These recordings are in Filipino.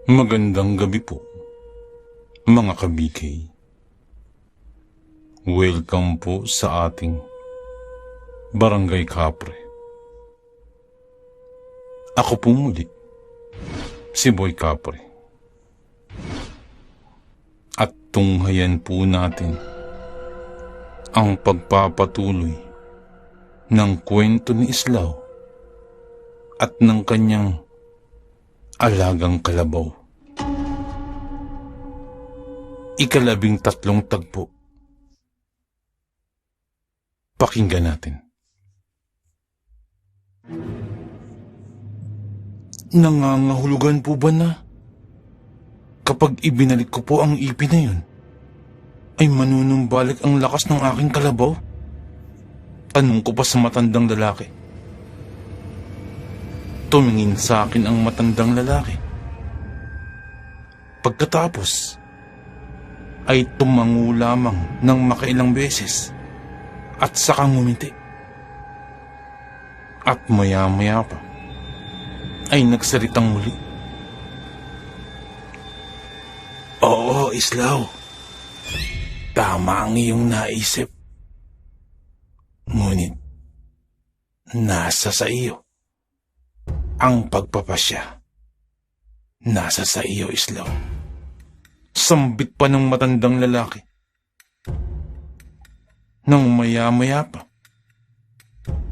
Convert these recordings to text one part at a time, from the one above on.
Magandang gabi po, mga kabikay. Welcome po sa ating Barangay Kapre. Ako po muli, si Boy Kapre. At tunghayan po natin ang pagpapatuloy ng kwento ni Islaw at ng kanyang alagang kalabaw. Ika-13 tagpo. Pakinggan natin. Nangangahulugan po ba na kapag ibinalik ko po ang ipin na yun, ay manunumbalik ang lakas ng aking kalabaw? Tanong ko pa sa matandang lalaki. Tumingin sa akin ang matandang lalaki. Pagkatapos, ay tumango lamang ng makailang beses at saka ngumiti. At maya-maya pa, ay nagsalitang muli. Oo, Islaw. Tama ang iyong naisip. Ngunit, nasa sa iyo ang pagpapasya. Nasa sa iyo, Islaw. Sambit pa ng matandang lalaki. Nang maya-maya pa,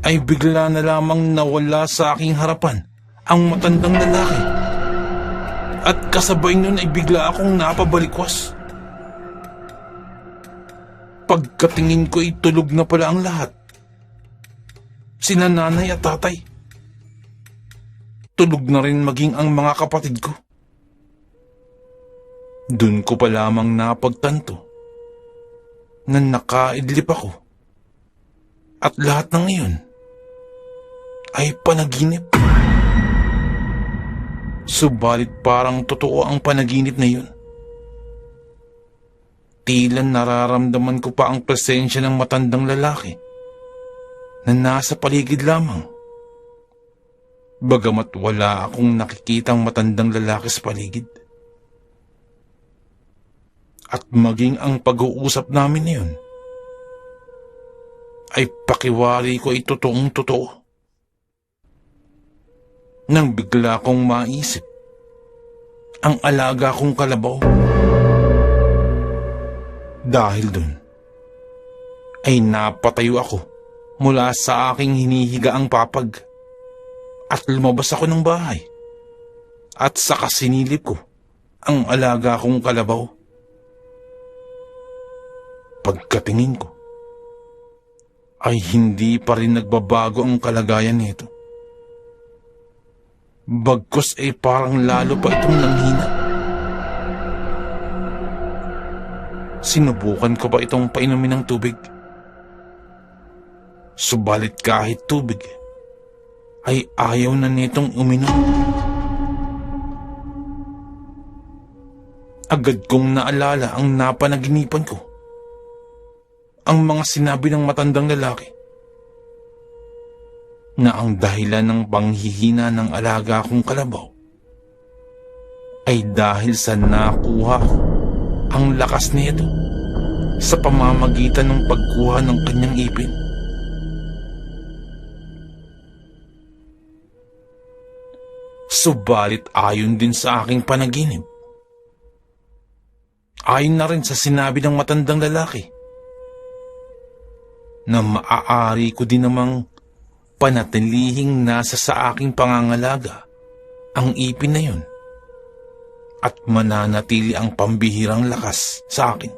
ay bigla na lamang nawala sa aking harapan ang matandang lalaki. At kasabay nun ay bigla akong napabalikwas. Pagkatingin ko ay tulog na pala ang lahat. Sina nanay at tatay. Tulog na rin maging ang mga kapatid ko. Dun ko pa lamang napagtanto na nakaidlip ako at lahat ng iyon ay panaginip. Subalit parang totoo ang panaginip na yun. Tila nararamdaman ko pa ang presensya ng matandang lalaki na nasa paligid lamang. Bagamat wala akong nakikitang matandang lalaki sa paligid. At maging ang pag-uusap namin na yun ay pakiwari ko ay totoong totoo. Nang bigla kong maisip ang alaga kong kalabaw. Dahil dun ay napatayo ako mula sa aking hinihigaang papag at lumabas ako ng bahay at saka sinilip ko ang alaga kong kalabaw. Pagkatingin ko ay hindi pa rin nagbabago ang kalagayan nito. Bagkus ay parang lalo pa itong nanghina. Sinubukan ko ba itong painumin ng tubig? Subalit kahit tubig ay ayaw na nitong uminom. Agad kong naalala ang napanaginipan ko. Ang mga sinabi ng matandang lalaki na ang dahilan ng panghihina ng alaga kong kalabaw ay dahil sa nakuha ko ang lakas nito sa pamamagitan ng pagkuha ng kanyang ipin. Subalit ayon din sa aking panaginip, ayon na rin sa sinabi ng matandang lalaki, na maaari ko din namang panatilihing nasa sa aking pangangalaga ang ipin na yun at mananatili ang pambihirang lakas sa akin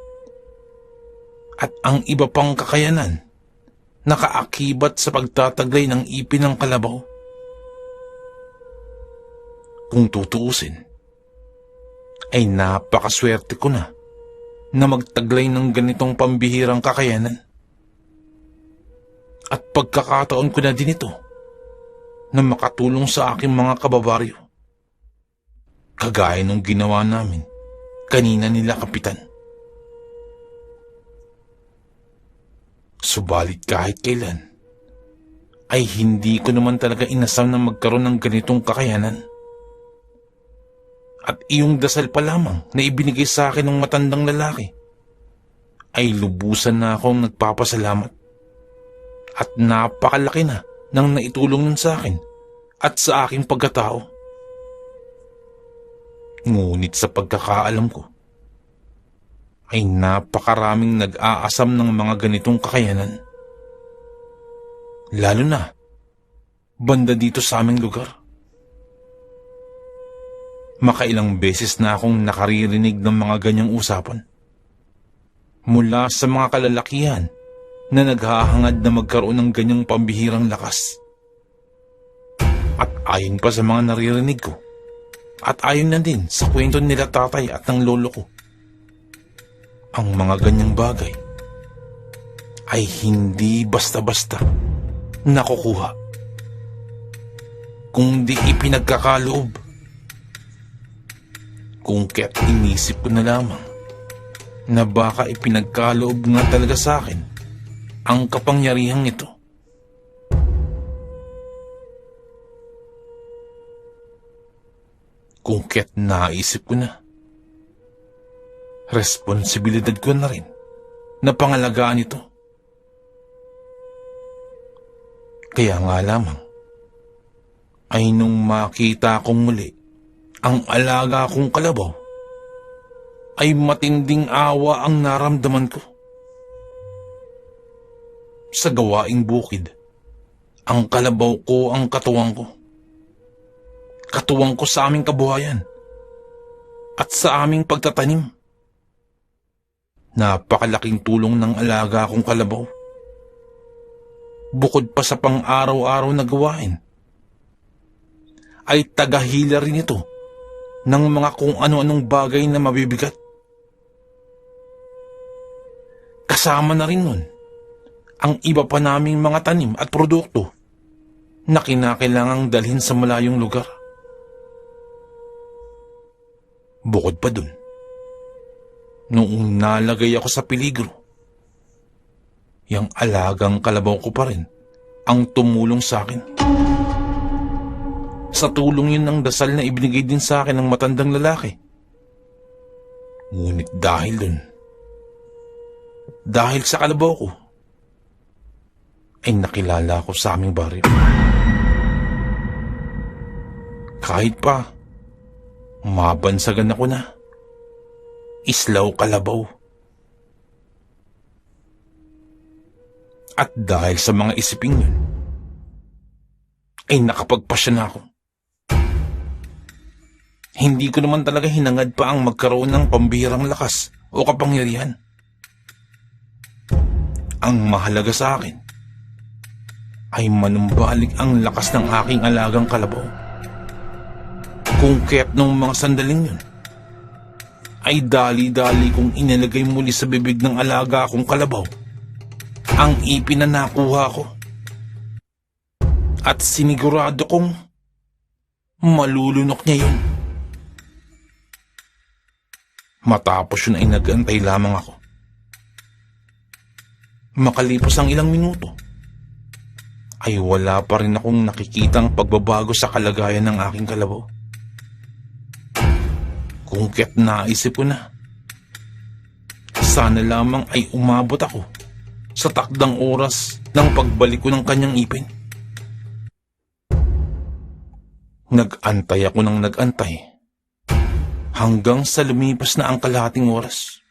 at ang iba pang kakayanan na kaakibat sa pagtataglay ng ipin ng kalabaw. Kung tutuusin, ay napakaswerte ko na magtaglay ng ganitong pambihirang kakayanan. At pagkakataon ko na din ito na makatulong sa aking mga kababaryo. Kagaya nung ginawa namin kanina nila Kapitan. Subalit kahit kailan, ay hindi ko naman talaga inasam na magkaroon ng ganitong kakayanan. at iyong dasal pa lamang na ibinigay sa akin ng matandang lalaki, ay lubusan na akong nagpapasalamat at napakalaki na ng naitulong nun sa akin at sa aking pagkatao. Ngunit sa pagkakaalam ko, ay napakaraming nag-aasam ng mga ganitong kakayanan. Lalo na, banda dito sa aming lugar. Makailang beses na akong nakaririnig ng mga ganyang usapan mula sa mga kalalakihan na naghahangad na magkaroon ng ganyang pambihirang lakas. At ayon pa sa mga naririnig ko, at ayon na din sa kwento nila tatay at ng lolo ko, ang mga ganyang bagay ay hindi basta-basta nakukuha, kundi ipinagkakaloob. Kung kaya't inisip ko na lamang na baka ipinagkaloob nga talaga sa akin ang kapangyarihang ito. Kung kaya't naisip ko na, responsibilidad ko na rin na pangalagaan ito. Kaya nga lamang, ay nung makita kong muli ang alaga kong kalabaw, ay matinding awa ang naramdaman ko. Sa gawaing bukid, ang kalabaw ko ang katuwang ko. Katuwang ko sa aming kabuhayan at sa aming pagtatanim. Napakalaking tulong ng alaga kong kalabaw. Bukod pa sa pang-araw-araw na gawain, ay tagahila rin ito ng mga kung ano-anong bagay na mabibigat. Kasama na rin nun ang iba pa naming mga tanim at produkto na kinakailangang dalhin sa malayong lugar. Bukod pa dun, noong nalagay ako sa peligro, yang alagang kalabaw ko pa rin ang tumulong sa akin. Sa tulong yun ng dasal na ibinigay din sa akin ng matandang lalaki. Ngunit dahil sa kalabaw ko, ay nakilala ko sa aming baryo. Kahit pa, mabansagan ako na, Islaw Kalabaw. At dahil sa mga isiping yun, ay nakapagpasya na ako. Hindi ko naman talaga hinangad pa ang magkaroon ng pambihirang lakas o kapangyarihan. Ang mahalaga sa akin ay manumbalik ang lakas ng aking alagang kalabaw. Kung kaya't nung mga sandaling yun, ay dali-dali kong inilagay muli sa bibig ng alaga akong kalabaw ang ipin na nakuha ko. At sinigurado kong malulunok niya yun. Matapos yun ay nag-antay lamang ako. Makalipas ang ilang minuto, ay wala pa rin akong nakikitang pagbabago sa kalagayan ng aking kalabaw. Kung kaya't naisip ko na, sana lamang ay umabot ako sa takdang oras ng pagbalik ko ng kanyang ipin. Nag-antay ako ng nag-antay hanggang sa lumipas na ang kalahating oras.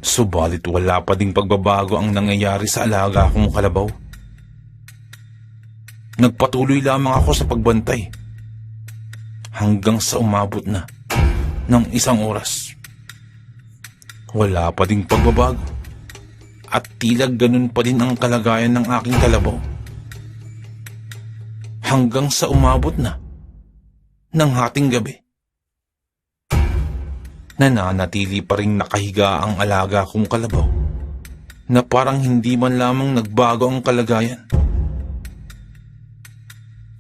Subalit wala pa ding pagbabago ang nangyayari sa alaga kong kalabaw. Nagpatuloy lamang ako sa pagbantay hanggang sa umabot na ng isang oras. Wala pa ding pagbabago at tila ganun pa din ang kalagayan ng aking kalabaw. Hanggang sa umabot na ng hating gabi. Nananatili pa rin nakahiga ang alaga kong kalabaw na parang hindi man lamang nagbago ang kalagayan.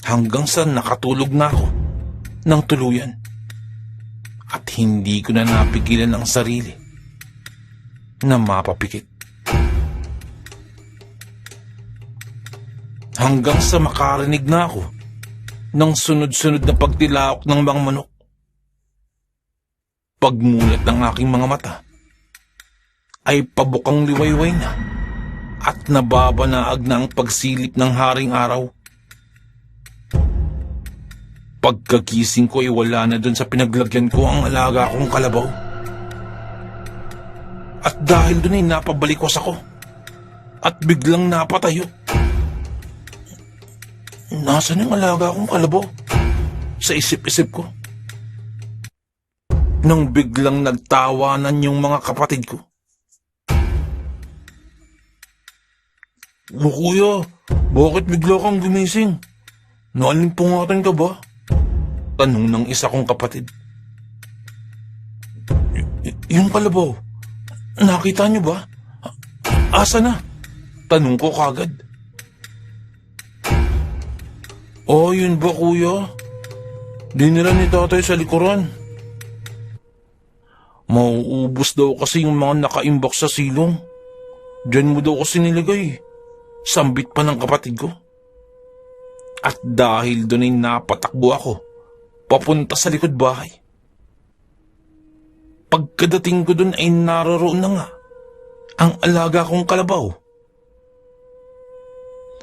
Hanggang sa nakatulog na ako ng tuluyan at hindi ko na napigilan ang sarili na mapapikit. Hanggang sa makarinig na ako ng sunod-sunod na pagtilaok ng mga manok Pagmulat ng aking mga mata, ay pabukang liwayway na at nababanaag na ang pagsilip ng haring araw. Pagkagising ko ay wala na dun sa pinaglagyan ko ang alaga kong kalabaw. At dahil dun ay napabalikwas ako at biglang napatayo. Nasaan ang alaga kong kalabaw? Sa isip-isip ko. Nang biglang nagtawanan yung mga kapatid ko. "O kuya, bakit bigla kang gumising? Naalimpungatan ka ba?" Tanong ng isa kong kapatid. Yung kalabaw, nakita niyo ba? Asa na?" Tanong ko kagad. "Oh, yun ba kuya? Dinala ni tatay sa likuran. Mauubos daw kasi yung mga nakaimbak sa silong. Diyan mo daw kasi nilagay." Sambit pa ng kapatid ko. At dahil doon ay napatakbo ako papunta sa likod bahay. Pagkadating ko doon ay naroroon na nga ang alaga kong kalabaw.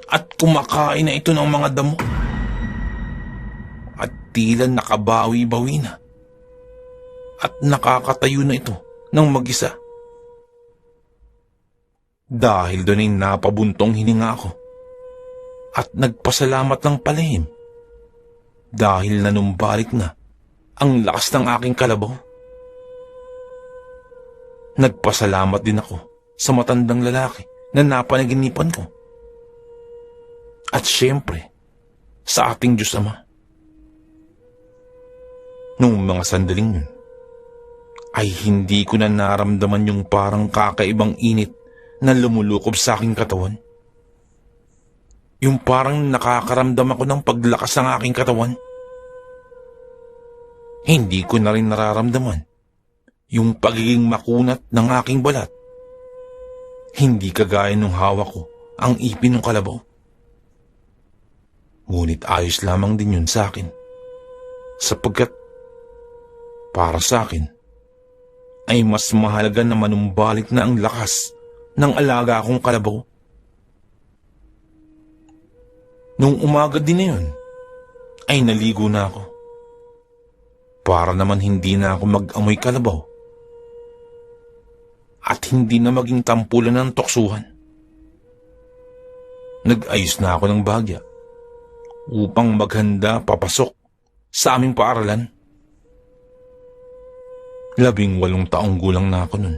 At kumakain na ito ng mga damo. At tila nakabawi-bawi na. At nakakatayo na ito ng mag-isa. Dahil doon ay napabuntong hininga ako at nagpasalamat ng palihim dahil nanumbalik na ang lakas ng aking kalabaw. Nagpasalamat din ako sa matandang lalaki na napanaginipan ko. At syempre, sa ating Diyos Ama. Noong mga sandaling yun, ay hindi ko na naramdaman yung parang kakaibang init na lumulukob sa aking katawan. Yung parang nakakaramdam ako ng paglakas ng aking katawan. Hindi ko na rin nararamdaman yung pagiging makunat ng aking balat. Hindi kagaya nung hawak ko ang ipin ng kalabaw. Ngunit ayos lamang din yun sa akin. Sapagkat para sa akin ay mas mahalaga na manumbalik na ang lakas ng alaga akong kalabaw. Nung umaga din na yun, ay naligo na ako. Para naman hindi na ako mag-amoy kalabaw. At hindi na maging tampulan ng tuksuhan. Nag-ayos na ako ng bagya upang maghanda papasok sa aming paaralan. 18 taong gulang na ako nun.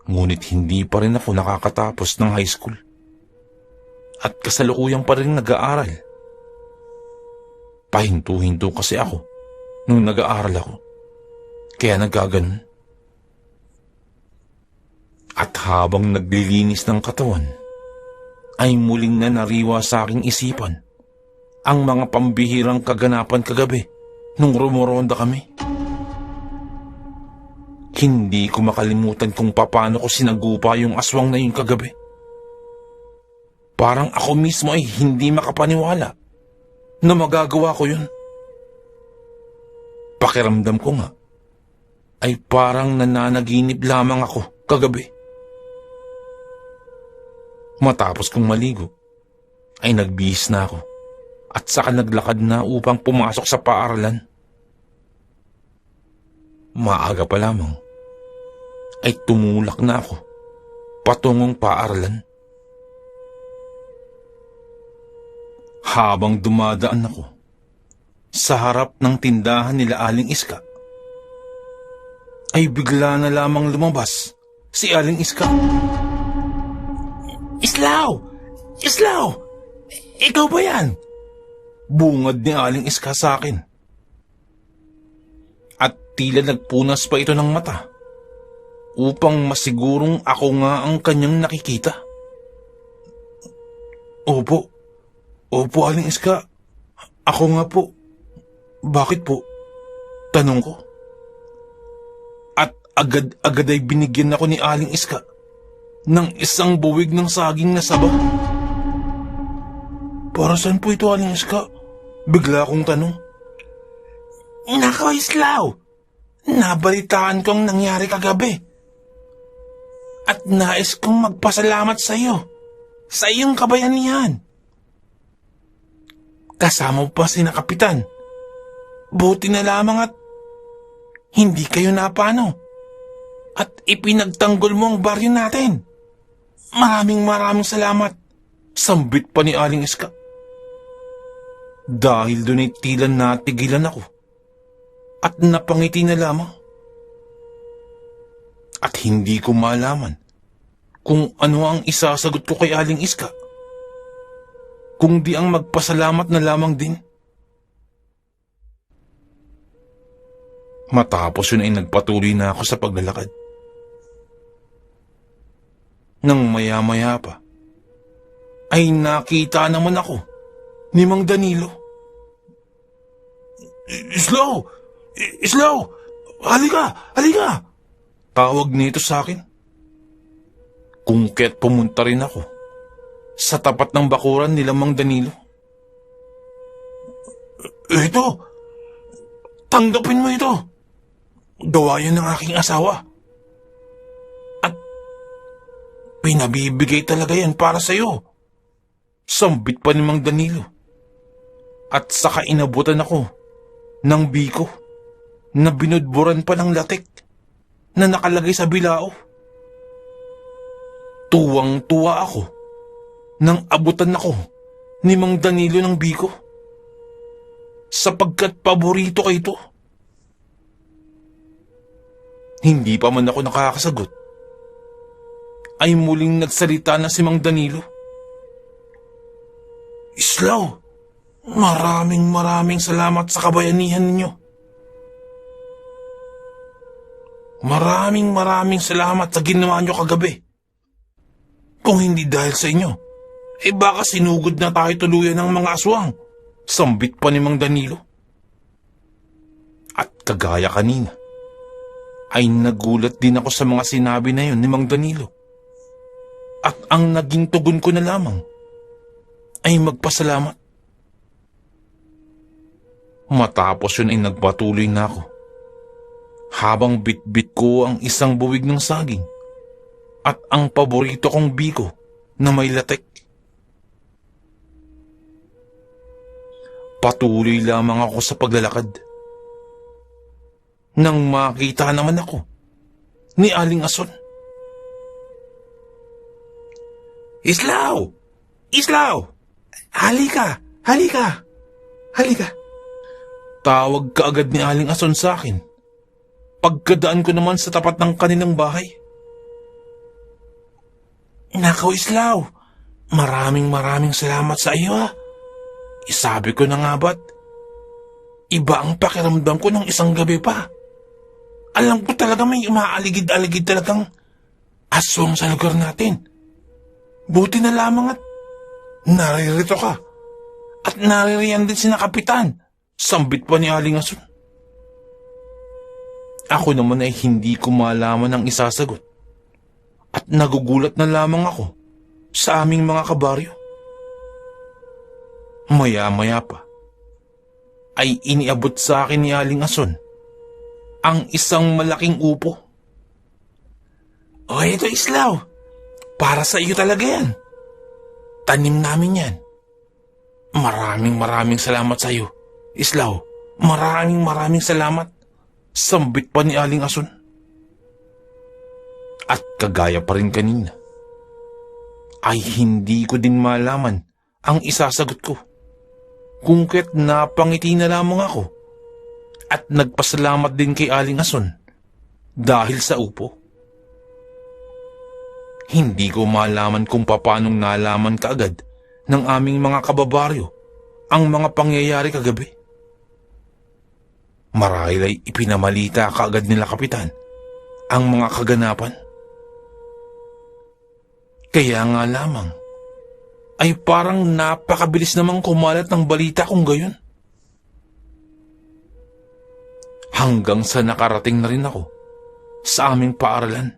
Ngunit hindi pa rin ako nakakatapos ng high school. At kasalukuyang pa rin nag-aaral. Pahinto-hinto kasi ako nung nag-aaral ako. Kaya nagkaganon. At habang naglilinis ng katawan, ay muling na nariwa sa aking isipan ang mga pambihirang kaganapan kagabi nung rumoronda kami. Hindi ko makalimutan kung paano ko sinagupa yung aswang na yun kagabi. Parang ako mismo ay hindi makapaniwala na magagawa ko yun. Pakiramdam ko nga ay parang nananaginip lamang ako kagabi. Matapos kong maligo, ay nagbihis na ako at saka naglakad na upang pumasok sa paaralan. Maaga pa lamang ay tumulak na ako patungong paaralan. Habang dumadaan ako sa harap ng tindahan nila Aling Iska, ay bigla na lamang lumabas si Aling Iska. "Islaw! Islaw! Ikaw ba yan?" Bungad ni Aling Iska sa akin. At tila nagpunas pa ito ng mata upang masigurong ako nga ang kanyang nakikita. Opo, Aling Iska. Ako nga po. Bakit po?" Tanong ko. At agad-agad ay binigyan ako ni Aling Iska ng isang buwig ng saging na saba. "Para saan po ito, Aling Iska?" Bigla akong tanong. "Nako, Islaw! Nabalitaan ko ang nangyari kagabi. At nais kong magpasalamat sa iyo. Sa iyong kabayanihan. Kasama mo pa si na Kapitan. Buti na lamang at hindi kayo napano. At ipinagtanggol mo ang baryo natin. Maraming salamat. Sambit pa ni Aling Iska. Dahil doon ay tila natigilan ako. At napangiti na lamang. At hindi ko malaman kung ano ang isasagot ko kay Aling Iska. Kung di ang magpasalamat na lamang din. Matapos yun ay nagpatuloy na ako sa paglalakad. Nang maya-maya pa, ay nakita naman ako ni Mang Danilo. Islaw! Islaw! Halika! Halika! Tawag nito sa akin. Kung kaya't pumunta rin ako sa tapat ng bakuran nila Mang Danilo. Ito! Tanggapin mo ito! Gawa yan ng aking asawa. At pinabibigay talaga yan para sa'yo. Sambit pa ni Mang Danilo. At saka inabutan ako ng biko na binudburan pa ng latik na nakalagay sa bilao. Tuwang-tuwa ako nang abutan ako ni Mang Danilo ng biko sapagkat paborito ko ito. Hindi pa man ako nakakasagot ay muling nagsalita na si Mang Danilo. Islaw, maraming salamat sa kabayanihan ninyo. Maraming salamat sa ginawa nyo kagabi. Kung hindi dahil sa inyo, baka sinugod na tayo tuluyan ng mga aswang. Sambit pa ni Mang Danilo. At kagaya kanina, ay nagulat din ako sa mga sinabi na yun ni Mang Danilo. At ang naging tugon ko na lamang ay magpasalamat. Matapos yun ay nagpatuloy na ako habang bitbit ko ang isang buwig ng saging at ang paborito kong biko na may latek. Patuloy lamang ako sa paglalakad nang makita naman ako ni Aling Ason. Islaw! Islaw! Halika! Halika! Halika! Tawag kaagad ni Aling Ason sa akin pagkadaan ko naman sa tapat ng kanilang bahay. Nakaw, Islaw! Maraming salamat sa iyo ha. Isabi ko na nga ba't iba ang pakiramdam ko ng isang gabi pa. Alam ko talaga may umaaligid-aligid talagang aswang sa lugar natin. Buti na lamang at naririto ka. At naririyan din sina Kapitan. Sambit pa ni Aling Ason. Ako naman ay hindi ko malaman ang isasagot. At nagugulat na lamang ako sa aming mga kabaryo. Maya-maya pa ay iniabot sa akin ni Aling Ason ang isang malaking upo. O ito, Islaw. Para sa iyo talaga yan. Tanim namin yan. Maraming salamat sa iyo, Islaw. Maraming salamat. Sambit pa ni Aling Ason. At kagaya pa rin kanina, ay hindi ko din malaman ang isasagot ko. Kung kaya't napangiti na lamang ako at nagpasalamat din kay Aling Ason dahil sa upo. Hindi ko malaman kung paanong nalaman kaagad ng aming mga kababaryo ang mga pangyayari kagabi. Marahil ay ipinamalita kaagad nila Kapitan ang mga kaganapan. Kaya nga lamang ay parang napakabilis namang kumalat ng balita kung gayon. Hanggang sa nakarating na rin ako sa aming paaralan.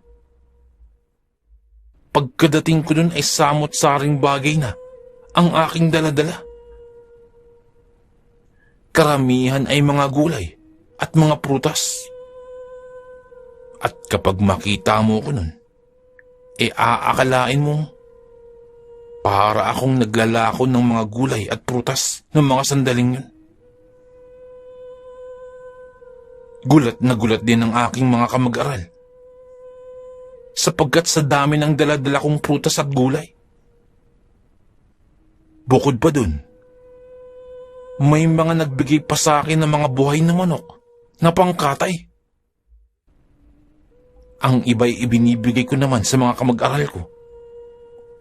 Pagkadating ko dun ay samot-saring bagay na ang aking daladala. Karamihan ay mga gulay at mga prutas. At kapag makita mo ko nun, aakalain mo para akong naglalako ng mga gulay at prutas ng mga sandaling yun. Gulat na gulat din ang aking mga kamag-aral, sapagkat sa dami ng dala-dala kong prutas at gulay. Bukod pa dun, may mga nagbigay pa sa akin ng mga buhay na manok na pangkatay. Ang iba'y ibinibigay ko naman sa mga kamag-aral ko,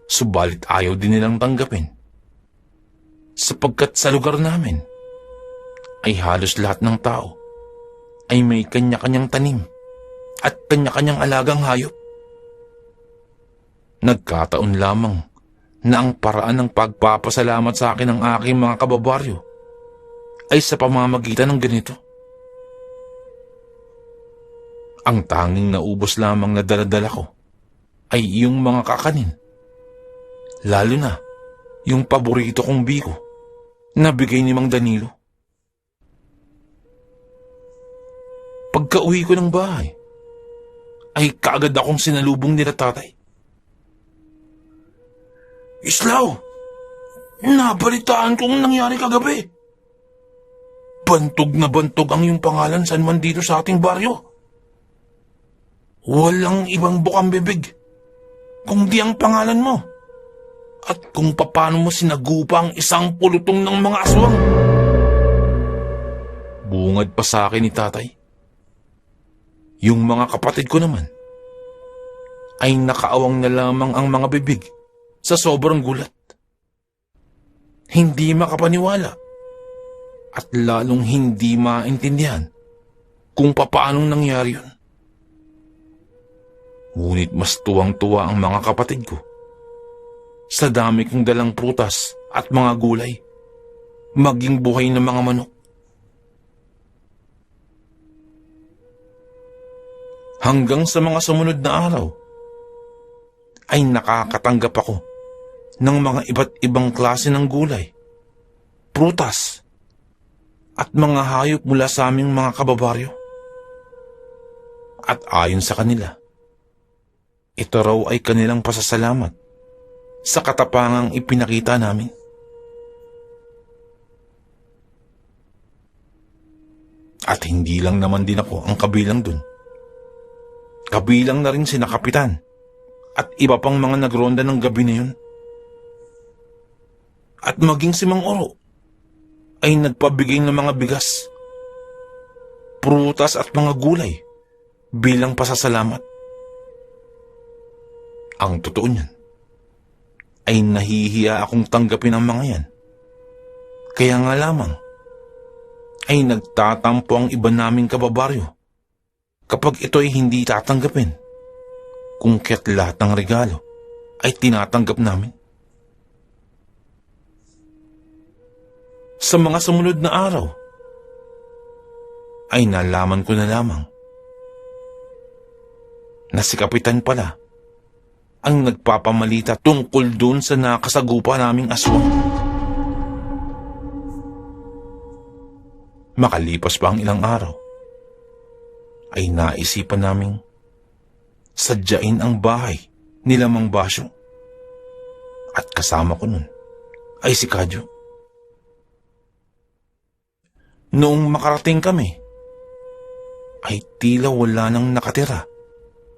subalit ayaw din nilang tanggapin, sapagkat sa lugar namin ay halos lahat ng tao ay may kanya-kanyang tanim at kanya-kanyang alagang hayop. Nagkataon lamang na ang paraan ng pagpapasalamat sa akin ng aking mga kababaryo ay sa pamamagitan ng ganito. Ang tanging naubos lamang na daladala ko ay yung mga kakanin, lalo na yung paborito kong biko na bigay ni Mang Danilo. Pagka-uwi ko ng bahay, ay kaagad akong sinalubong nila tatay. Islaw, nabalitaan kong nangyari kagabi. Bantog na bantog ang iyong pangalan saan man dito sa ating baryo. Walang ibang bukang bibig kung di ang pangalan mo at kung paano mo sinagupa ang isang pulutong ng mga aswang. Bungad pa sa akin ni tatay. Yung mga kapatid ko naman ay nakaawang na lamang ang mga bibig sa sobrang gulat. Hindi makapaniwala at lalong hindi maintindihan kung papaanong nangyari yun. Ngunit mas tuwang-tuwa ang mga kapatid ko sa dami kong dalang prutas at mga gulay, maging buhay na mga manok. Hanggang sa mga sumunod na araw, ay nakakatanggap ako ng mga iba't ibang klase ng gulay, prutas, at mga hayop mula sa aming mga kababaryo. At ayon sa kanila, ito raw ay kanilang pasasalamat sa katapangang ipinakita namin. At hindi lang naman din ako ang kabilang dun. Kabilang na rin sina Kapitan at iba pang mga nagronda ng gabi na yun. At maging si Mang Oro ay nagpabigay ng mga bigas, prutas at mga gulay bilang pasasalamat. Ang totoo niyan ay nahihiya akong tanggapin ang mga yan. Kaya nga lamang ay nagtatampo ang iba naming kababaryo kapag ito'y hindi tatanggapin, kung kaya't lahat ng regalo ay tinatanggap namin. Sa mga sumunod na araw, ay nalaman ko na lamang na si Kapitan pala ang nagpapamalita tungkol dun sa nakasagupa naming aswang. Makalipas pa ang ilang araw, ay naisipan naming sadyain ang bahay nila Mang Basyo. At kasama ko nun ay si Kadyo. Noong makarating kami, ay tila wala nang nakatira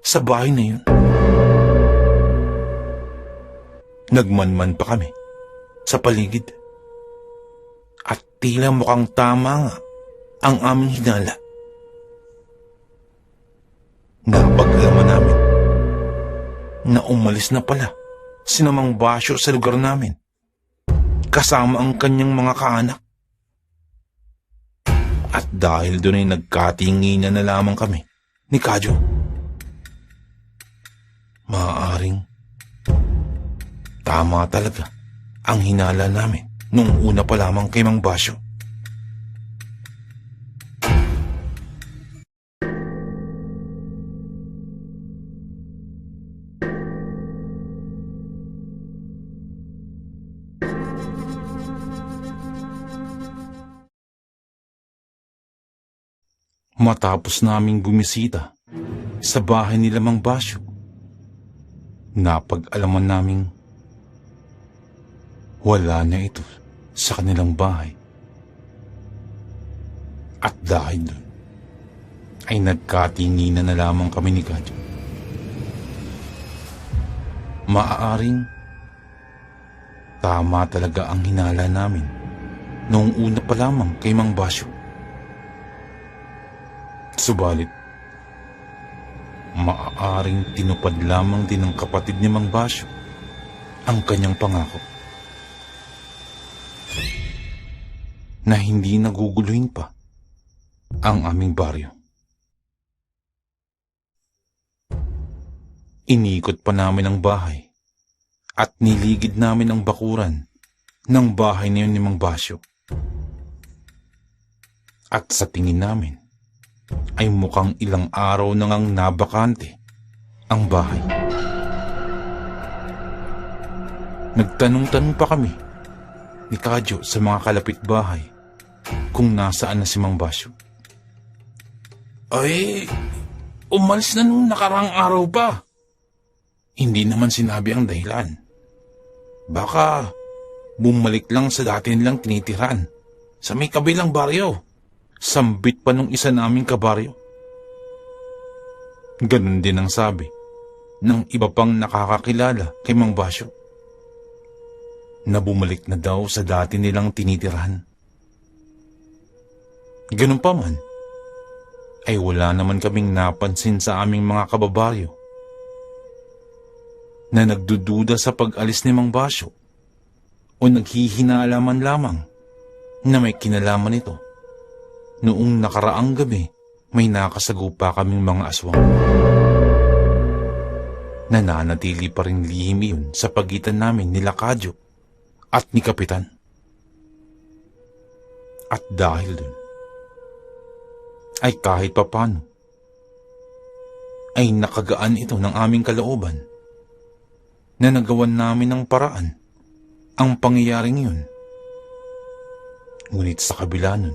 sa bahay na yun. Nagmanman pa kami sa paligid at tila mukhang tama nga ang aming hinala. Napaglaman namin na umalis na pala si Mang Basyo sa lugar namin kasama ang kanyang mga kaanak. At dahil doon ay nagkatinginan na lamang kami ni Kadyo. Maaaring tama talaga ang hinala namin nung una pa lamang kay Mang Basyo. Matapos naming bumisita sa bahay nila Mang Basyo. Napag-alaman naming wala na ito sa kanilang bahay. At dahil doon, ay nagkatinginan na lamang kami ni Kadyo. Maaaring tama talaga ang hinala namin noong una pa lamang kay Mang Basyo. Subalit, maaaring tinupad lamang din ng kapatid ni Mang Basyo ang kanyang pangako na hindi naguguluhin pa ang aming baryo. Inikot pa namin ang bahay at niligid namin ang bakuran ng bahay na yun ni Mang Basyo. At sa tingin namin, ay mukhang ilang araw na ngang nabakante ang bahay. Nagtanong-tanong pa kami ni Kadyo sa mga kalapit bahay kung nasaan na si Mang Basyo. Ay, umalis na nung nakarang araw pa. Hindi naman sinabi ang dahilan. Baka bumalik lang sa dati nilang tinitiran sa may kabilang baryo. Sambit pa nung isa naming kabaryo. Ganun din ang sabi ng iba pang nakakakilala kay Mang Basyo, na bumalik na daw sa dati nilang tinitirahan. Ganun pa man, ay wala naman kaming napansin sa aming mga kababaryo na nagdududa sa pag-alis ni Mang Basyo o naghihinalaman lamang na may kinalaman ito. Noong nakaraang gabi, may nakasagupa kaming mga aswang. Nananatili pa rin lihim iyon sa pagitan namin nila Kadyo at ni Kapitan. At dahil dun, ay kahit papano, ay nakagaan ito ng aming kalooban na nagawan namin ng paraan ang pangyayaring yun. Ngunit sa kabila nun,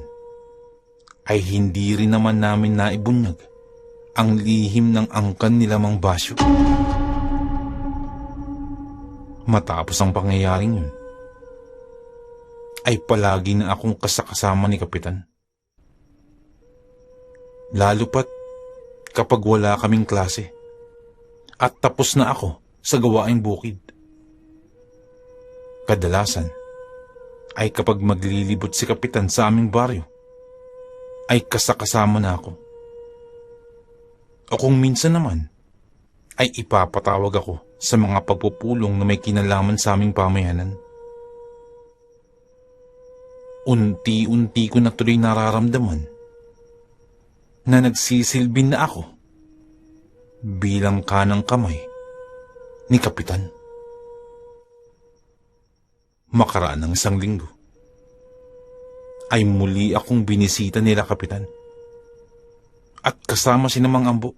ay hindi rin naman namin naibunyag ang lihim ng angkan nila Mang Basyo. Matapos ang pangyayaring yun, ay palagi na akong kasakasama ni Kapitan. Lalo pat kapag wala kaming klase at tapos na ako sa gawaing bukid. Kadalasan ay kapag maglilibot si Kapitan sa aming baryo, ay kasakasama na ako. O kung minsan naman, ay ipapatawag ako sa mga pagpupulong na may kinalaman sa aming pamayanan. Unti-unti ko na tuloy nararamdaman na nagsisilbi na ako bilang kanang kamay ni Kapitan. Makaraan ng isang linggo, ay muli akong binisita nila Kapitan at kasama si Mang Ambo.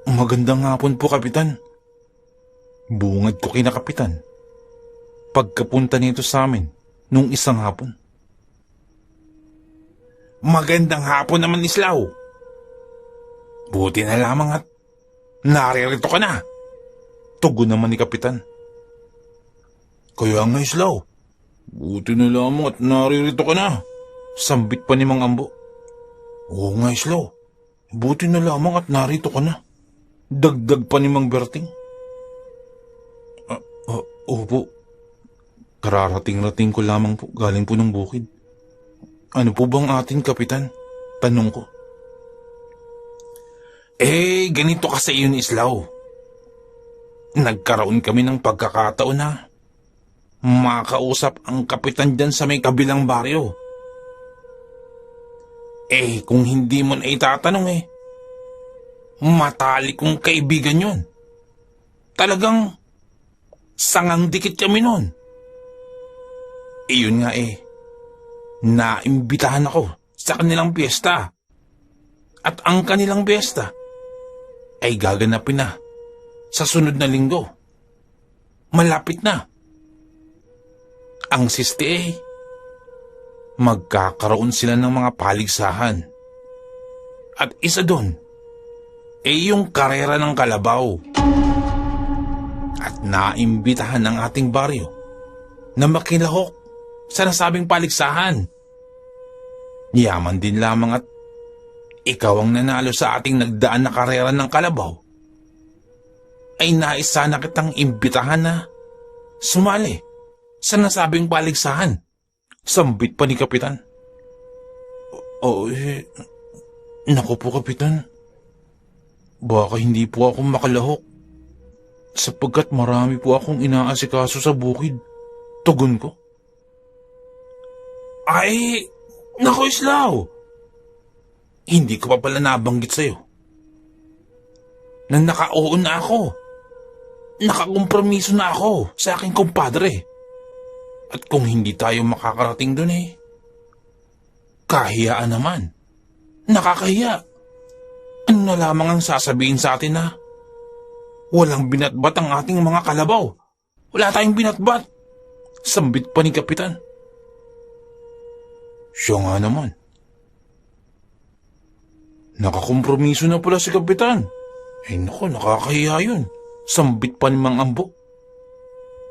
Magandang hapon po, Kapitan. Bungad ko kina Kapitan pagkapunta nito sa amin nung isang hapon. Magandang hapon naman, Islaw. Buti na lamang at naririto ka na. Tugon naman ni Kapitan. Kaya nga, Islaw. Buti na lamang at naririto ka na. Sambit pa ni Mang Ambo. Oo nga, Islaw. Buti na lamang at narito ka na. Dagdag pa ni Mang Berting. Opo. Kararating-rating ko lamang po, galing po ng bukid. Ano po bang atin, Kapitan? Tanong ko. Ganito kasi yun, Islaw. Nagkaroon kami ng pagkakataon na makausap ang Kapitan dyan sa may kabilang baryo. Kung hindi mo na itatanong matalik kong kaibigan yun. Talagang sangang dikit kami nun. Iyon nga naimbitahan ako sa kanilang piyesta. At ang kanilang piyesta ay gaganapin na sa sunod na linggo. Malapit na. Ang siste magkakaroon sila ng mga paligsahan At isa doon, yung karera ng kalabaw. At naimbitahan ng ating baryo na makilahok sa nasabing paligsahan. Yaman din lamang at ikaw ang nanalo sa ating nagdaan na karera ng kalabaw, ay nais sana kitang imbitahan na sumali sa nasabing paligsahan. Sambit pa ni Kapitan. Naku po, Kapitan. Baka hindi po ako makalahok sapagkat marami po akong inaasikaso sa bukid. Tugon ko. Ay, naku Islaw! Hindi ko pa pala nabanggit sa'yo na naka-oo na ako. Nakakompromiso na ako sa aking kumpadre. At kung hindi tayo makakarating dun kahiyaan naman. Nakakahiya. Ano na lamang ang sasabihin sa atin na walang binatbat ang ating mga kalabaw. Wala tayong binatbat. Sambit pa ni Kapitan. Siya nga naman. Nakakompromiso na pala si Kapitan. Naku, nakakahiya yun. Sambit pa ni Mang Ambo.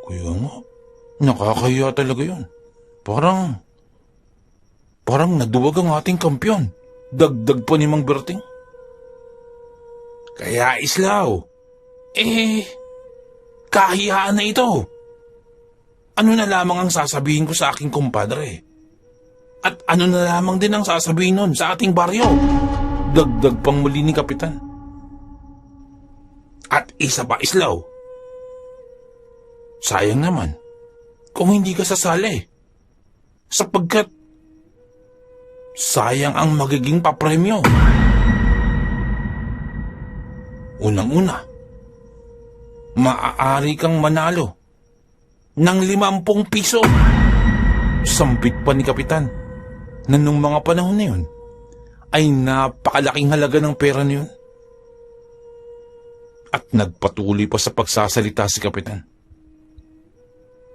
Kaya nga, nakakahiya talaga yun. Parang naduwag ang ating kampyon. Dagdag pa ni Mang Berting. Kaya Islaw, kahiyaan na ito. Ano na lamang ang sasabihin ko sa aking kumpadre? At ano na lamang din ang sasabihin nun sa ating baryo? Dagdag pang muli ni Kapitan. At isa pa Islaw, sayang naman kung hindi ka sasali, sapagkat sayang ang magiging papremyo. Unang-una, maaari kang manalo ng 50 piso. Sambit pa ni Kapitan na nung mga panahon na yun ay napakalaking halaga ng pera na yun. At nagpatuloy pa sa pagsasalita si Kapitan.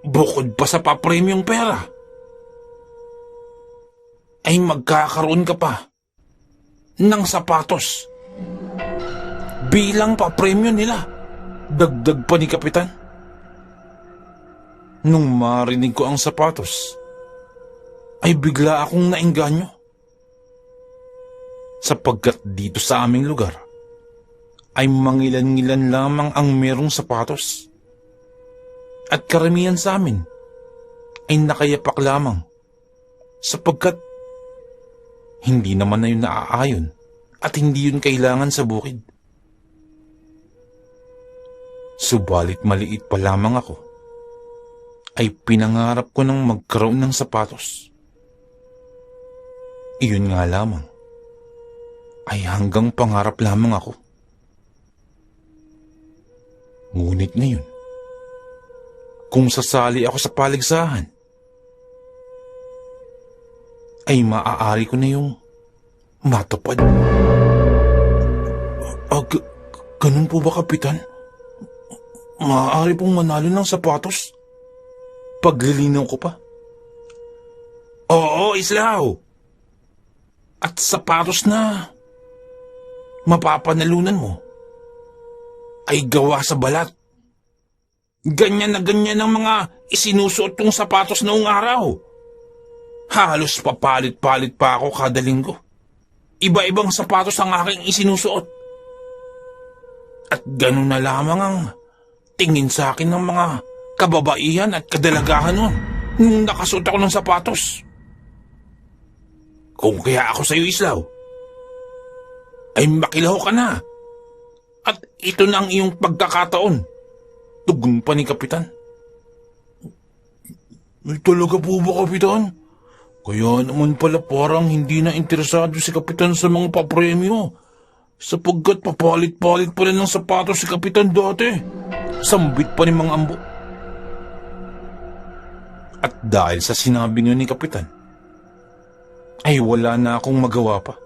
Bukod pa sa papremyong pera, ay magkakaroon ka pa ng sapatos bilang papremyo nila. Dagdag pa ni Kapitan. Nung marinig ko ang sapatos, ay bigla akong naengganyo. Sapagkat dito sa aming lugar, ay mangilan-ngilan lamang ang merong sapatos. At karamihan sa amin ay nakayapak lamang sapagkat hindi naman na yun naaayon at hindi yun kailangan sa bukid. Subalit maliit pa lamang ako, ay pinangarap ko ng magkaroon ng sapatos. Iyon nga lamang, ay hanggang pangarap lamang ako. Ngunit ngayon, kung sasali ako sa paligsahan, ay maaari ko na yung matupad. Ganun po ba, Kapitan? Maaari pong manalo ng sapatos? Paglilinaw ko pa. Oo, Islaw. At sapatos na mapapanalunan mo ay gawa sa balat. Ganyan na ganyan ang mga isinusuot kong sapatos noong araw. Halos papalit-palit pa ako kada linggo. Iba-ibang sapatos ang aking isinusuot. At ganun na lamang ang tingin sa akin ng mga kababaihan at kadalagahan noon nung nakasuot ako ng sapatos. Kung kaya ako sa iyo, Islaw, ay makilaho ka na. At ito na ang iyong pagkakataon. Tugon pa ni Kapitan. Ay talaga po ba, Kapitan? Kaya naman pala parang hindi na interesado si Kapitan sa mga papremyo. Sapagkat papalit-palit pa rin ng sapatos si Kapitan dati. Sambit pa ni Mang Ambo. At dahil sa sinabi niyo ni Kapitan, ay wala na akong magawa pa.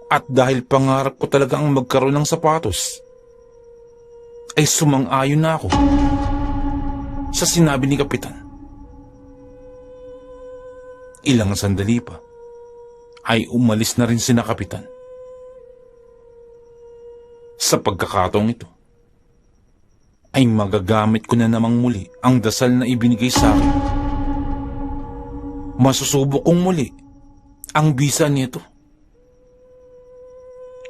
At dahil pangarap ko talagang magkaroon ng sapatos, ay sumang-ayon na ako sa sinabi ni Kapitan. Ilang sandali pa, ay umalis na rin sina Kapitan Sa pagkakataong ito, ay magagamit ko na namang muli ang dasal na ibinigay sa akin. Masusubok kong muli ang bisa nito.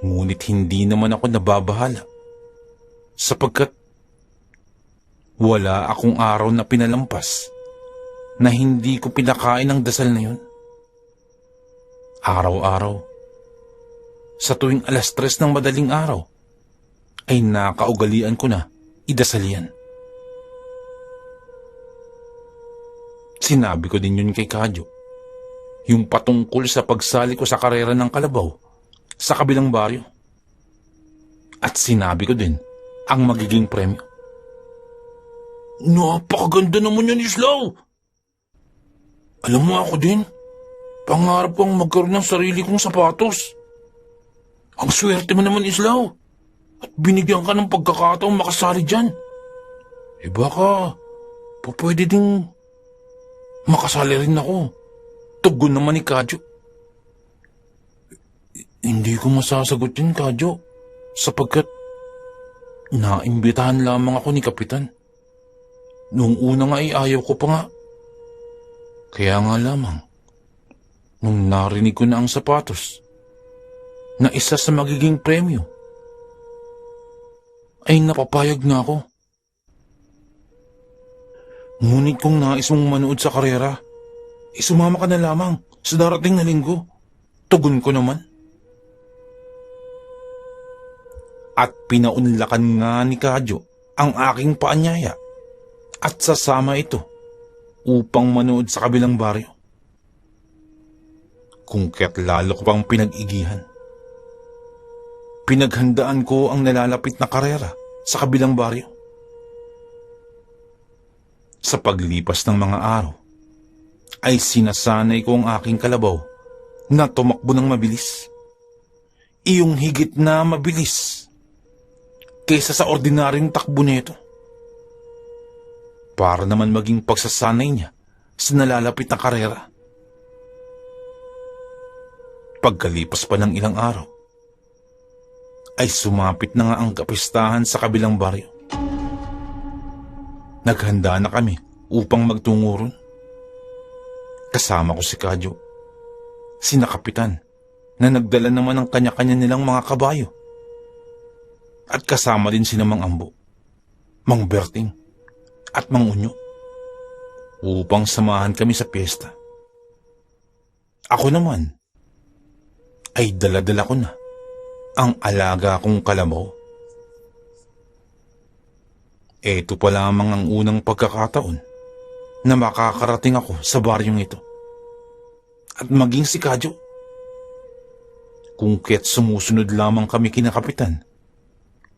Ngunit hindi naman ako nababahala sapagkat wala akong araw na pinalampas na hindi ko pinakain ang dasal na yun. Araw-araw, sa tuwing 3:00 ng madaling araw, ay nakaugalian ko na idasal yan. Sinabi ko din yun kay Kadyo, yung patungkol sa pagsali ko sa karera ng kalabaw sa kabilang baryo. At sinabi ko din ang magiging premyo. Napakaganda naman yan, Islaw! Alam mo ako din, pangarap kong magkaroon ng sarili kong sapatos. Ang swerte mo naman, Islaw. At binigyan ka ng pagkakataong makasali dyan. Baka, pwede ding makasali rin ako. Tugon naman ni Kadyo. Hindi ko masasagot yun, Kadyo, sapagkat naimbitahan lamang ako ni Kapitan. Noong una nga ay ayaw ko pa nga. Kaya nga lamang, nung narinig ko na ang sapatos na isa sa magiging premyo, ay napapayag na ako. Ngunit kung nais mong manood sa karera, sumama ka na lamang sa darating na linggo. Tugon ko naman. At pinaunlakan nga ni Kadyo ang aking paanyaya at sasama ito upang manood sa kabilang baryo. Kung kaya't lalo ko pang pinag-igihan. Pinaghandaan ko ang nalalapit na karera sa kabilang baryo. Sa paglipas ng mga araw, ay sinasanay ko ang aking kalabaw na tumakbo ng mabilis. Iyong higit na mabilis kaysa sa ordinaryong takbo nito. Para naman maging pagsasanay niya sa nalalapit na karera. Pagkalipas pa ng ilang araw, ay sumapit na nga ang kapistahan sa kabilang baryo. Naghanda na kami upang magtungo ron. Kasama ko si Kadyo, sina Kapitan na nagdala naman ng kanya-kanya nilang mga kabayo. At kasama din sina Mang Ambo, Mang Berting, at Mang Unyo upang samahan kami sa piyesta. Ako naman ay dala-dala ko na ang alaga kong kalabaw. Ito pa lamang ang unang pagkakataon na makakarating ako sa baryong ito. At maging si Kadyo. Kung kaya't sumusunod lamang kami kina Kapitan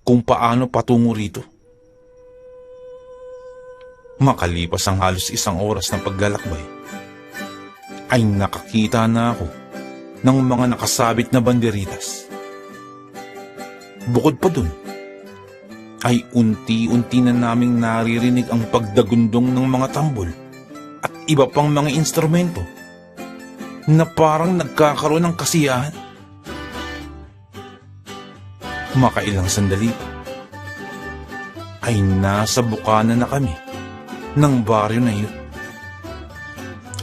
kung paano patungo rito. Makalipas ang halos 1 oras ng paglalakbay, ay nakakita na ako ng mga nakasabit na banderitas. Bukod pa dun, ay unti-unti na naming naririnig ang pagdagundong ng mga tambol at iba pang mga instrumento na parang nagkakaroon ng kasiyahan. Makailang sandali ay nasa bukana na kami ng baryo na iyon.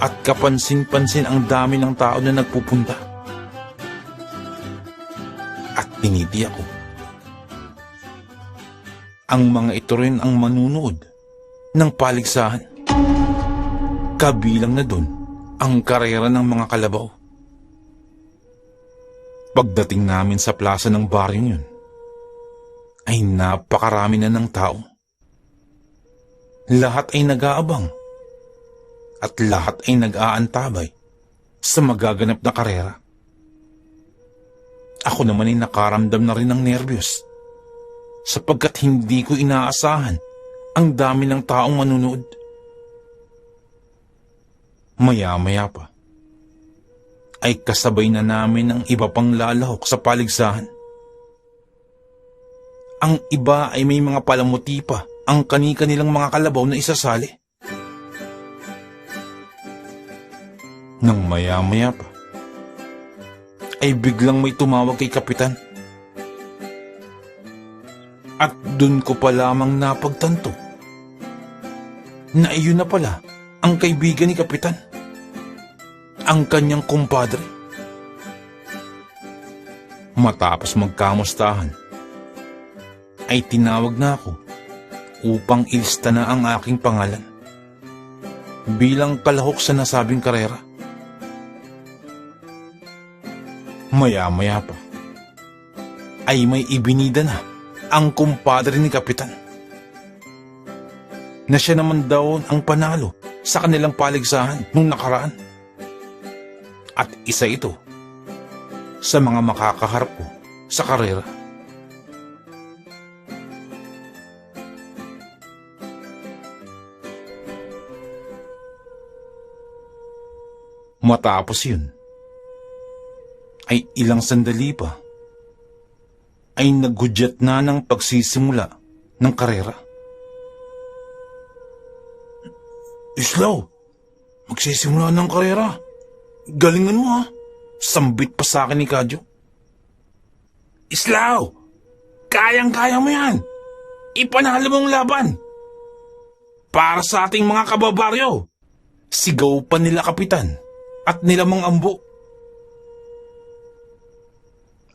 At kapansin-pansin ang dami ng tao na nagpupunta. At tinitiyak ko, ang mga ito rin ang manunood ng paligsahan. Kabilang na dun ang karera ng mga kalabaw. Pagdating namin sa plaza ng baryong yun, ay napakarami na ng tao. Lahat ay nag-aabang at lahat ay nag-aantabay sa magaganap na karera. Ako naman ay nakaramdam na rin ng nerbiyos sapagkat hindi ko inaasahan ang dami ng taong manunood. Maya-maya pa ay kasabay na namin ang iba pang lalahok sa paligsahan. Ang iba ay may mga palamuti pa ang kani-kanilang mga kalabaw na isasali. Nang maya-maya pa, ay biglang may tumawag kay Kapitan. At dun ko pa lamang napagtanto na iyon na pala ang kaibigan ni Kapitan, ang kanyang kumpadre. Matapos magkamustahan, ay tinawag na ako upang ilista na ang aking pangalan bilang kalahok sa nasabing karera. Maya-maya pa ay may ibinida na ang kumpadre ni Kapitan na siya naman daw ang panalo sa kanilang paligsahan nung nakaraan. At isa ito sa mga makakaharap ko sa karera. Matapos yun, ay ilang sandali pa, ay naghudyat na ng pagsisimula ng karera. Islaw, magsisimula ng karera. Galingan mo ha. Sambit pa sa akin ni Kadyo. Islaw, kayang-kaya mo yan. Ipanalo mong laban. Para sa ating mga kababaryo. Sigaw pa nila Kapitan at nila Mang Ambo.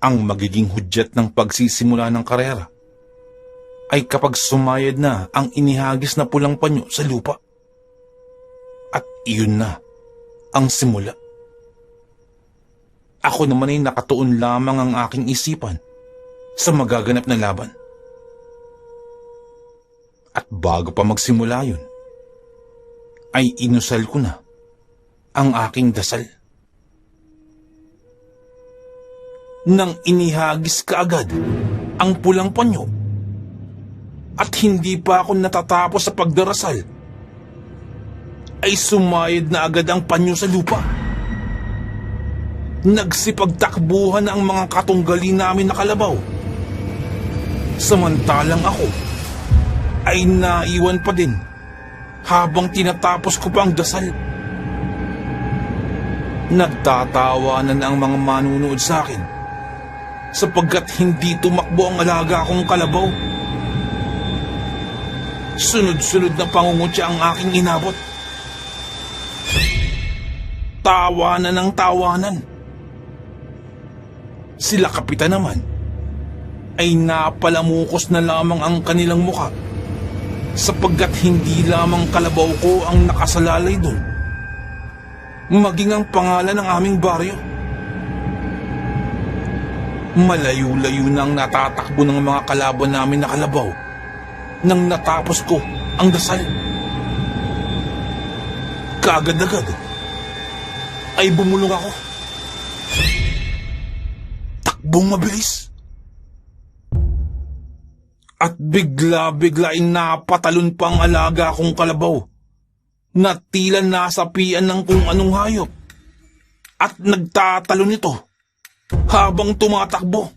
Ang magiging hudyat ng pagsisimula ng karera ay kapag sumayad na ang inihagis na pulang panyo sa lupa. At iyon na ang simula. Ako naman ay nakatuon lamang ang aking isipan sa magaganap na laban. At bago pa magsimula yun, ay inusal ko na ang aking dasal. Nang inihagis kaagad ang pulang panyo at hindi pa ako natatapos sa pagdarasal, ay sumayad na agad ang panyo sa lupa. Nagsipagtakbuhan ang mga katunggali namin na kalabaw. Samantalang ako ay naiwan pa din habang tinatapos ko pa ang dasal. Nagtatawanan ang mga manunood sa akin sapagkat hindi tumakbo ang alaga kong kalabaw. Sunod-sunod na pangungutya ang aking inabot. Tawanan ng tawanan. Sila Kapitan naman ay napalamukos na lamang ang kanilang muka sapagkat hindi lamang kalabaw ko ang nakasalalay doon, maging ang pangalan ng aming baryo. Malayo-layo nang natatakbo ng mga kalaban namin na kalabaw nang natapos ko ang dasal. Kaagad-agad ay bumulong ako. Takbong mabilis. At bigla-bigla ay napatalon pa ang alaga kong kalabaw na tila nasapian ng kung anong hayop at nagtatalon ito habang tumatakbo.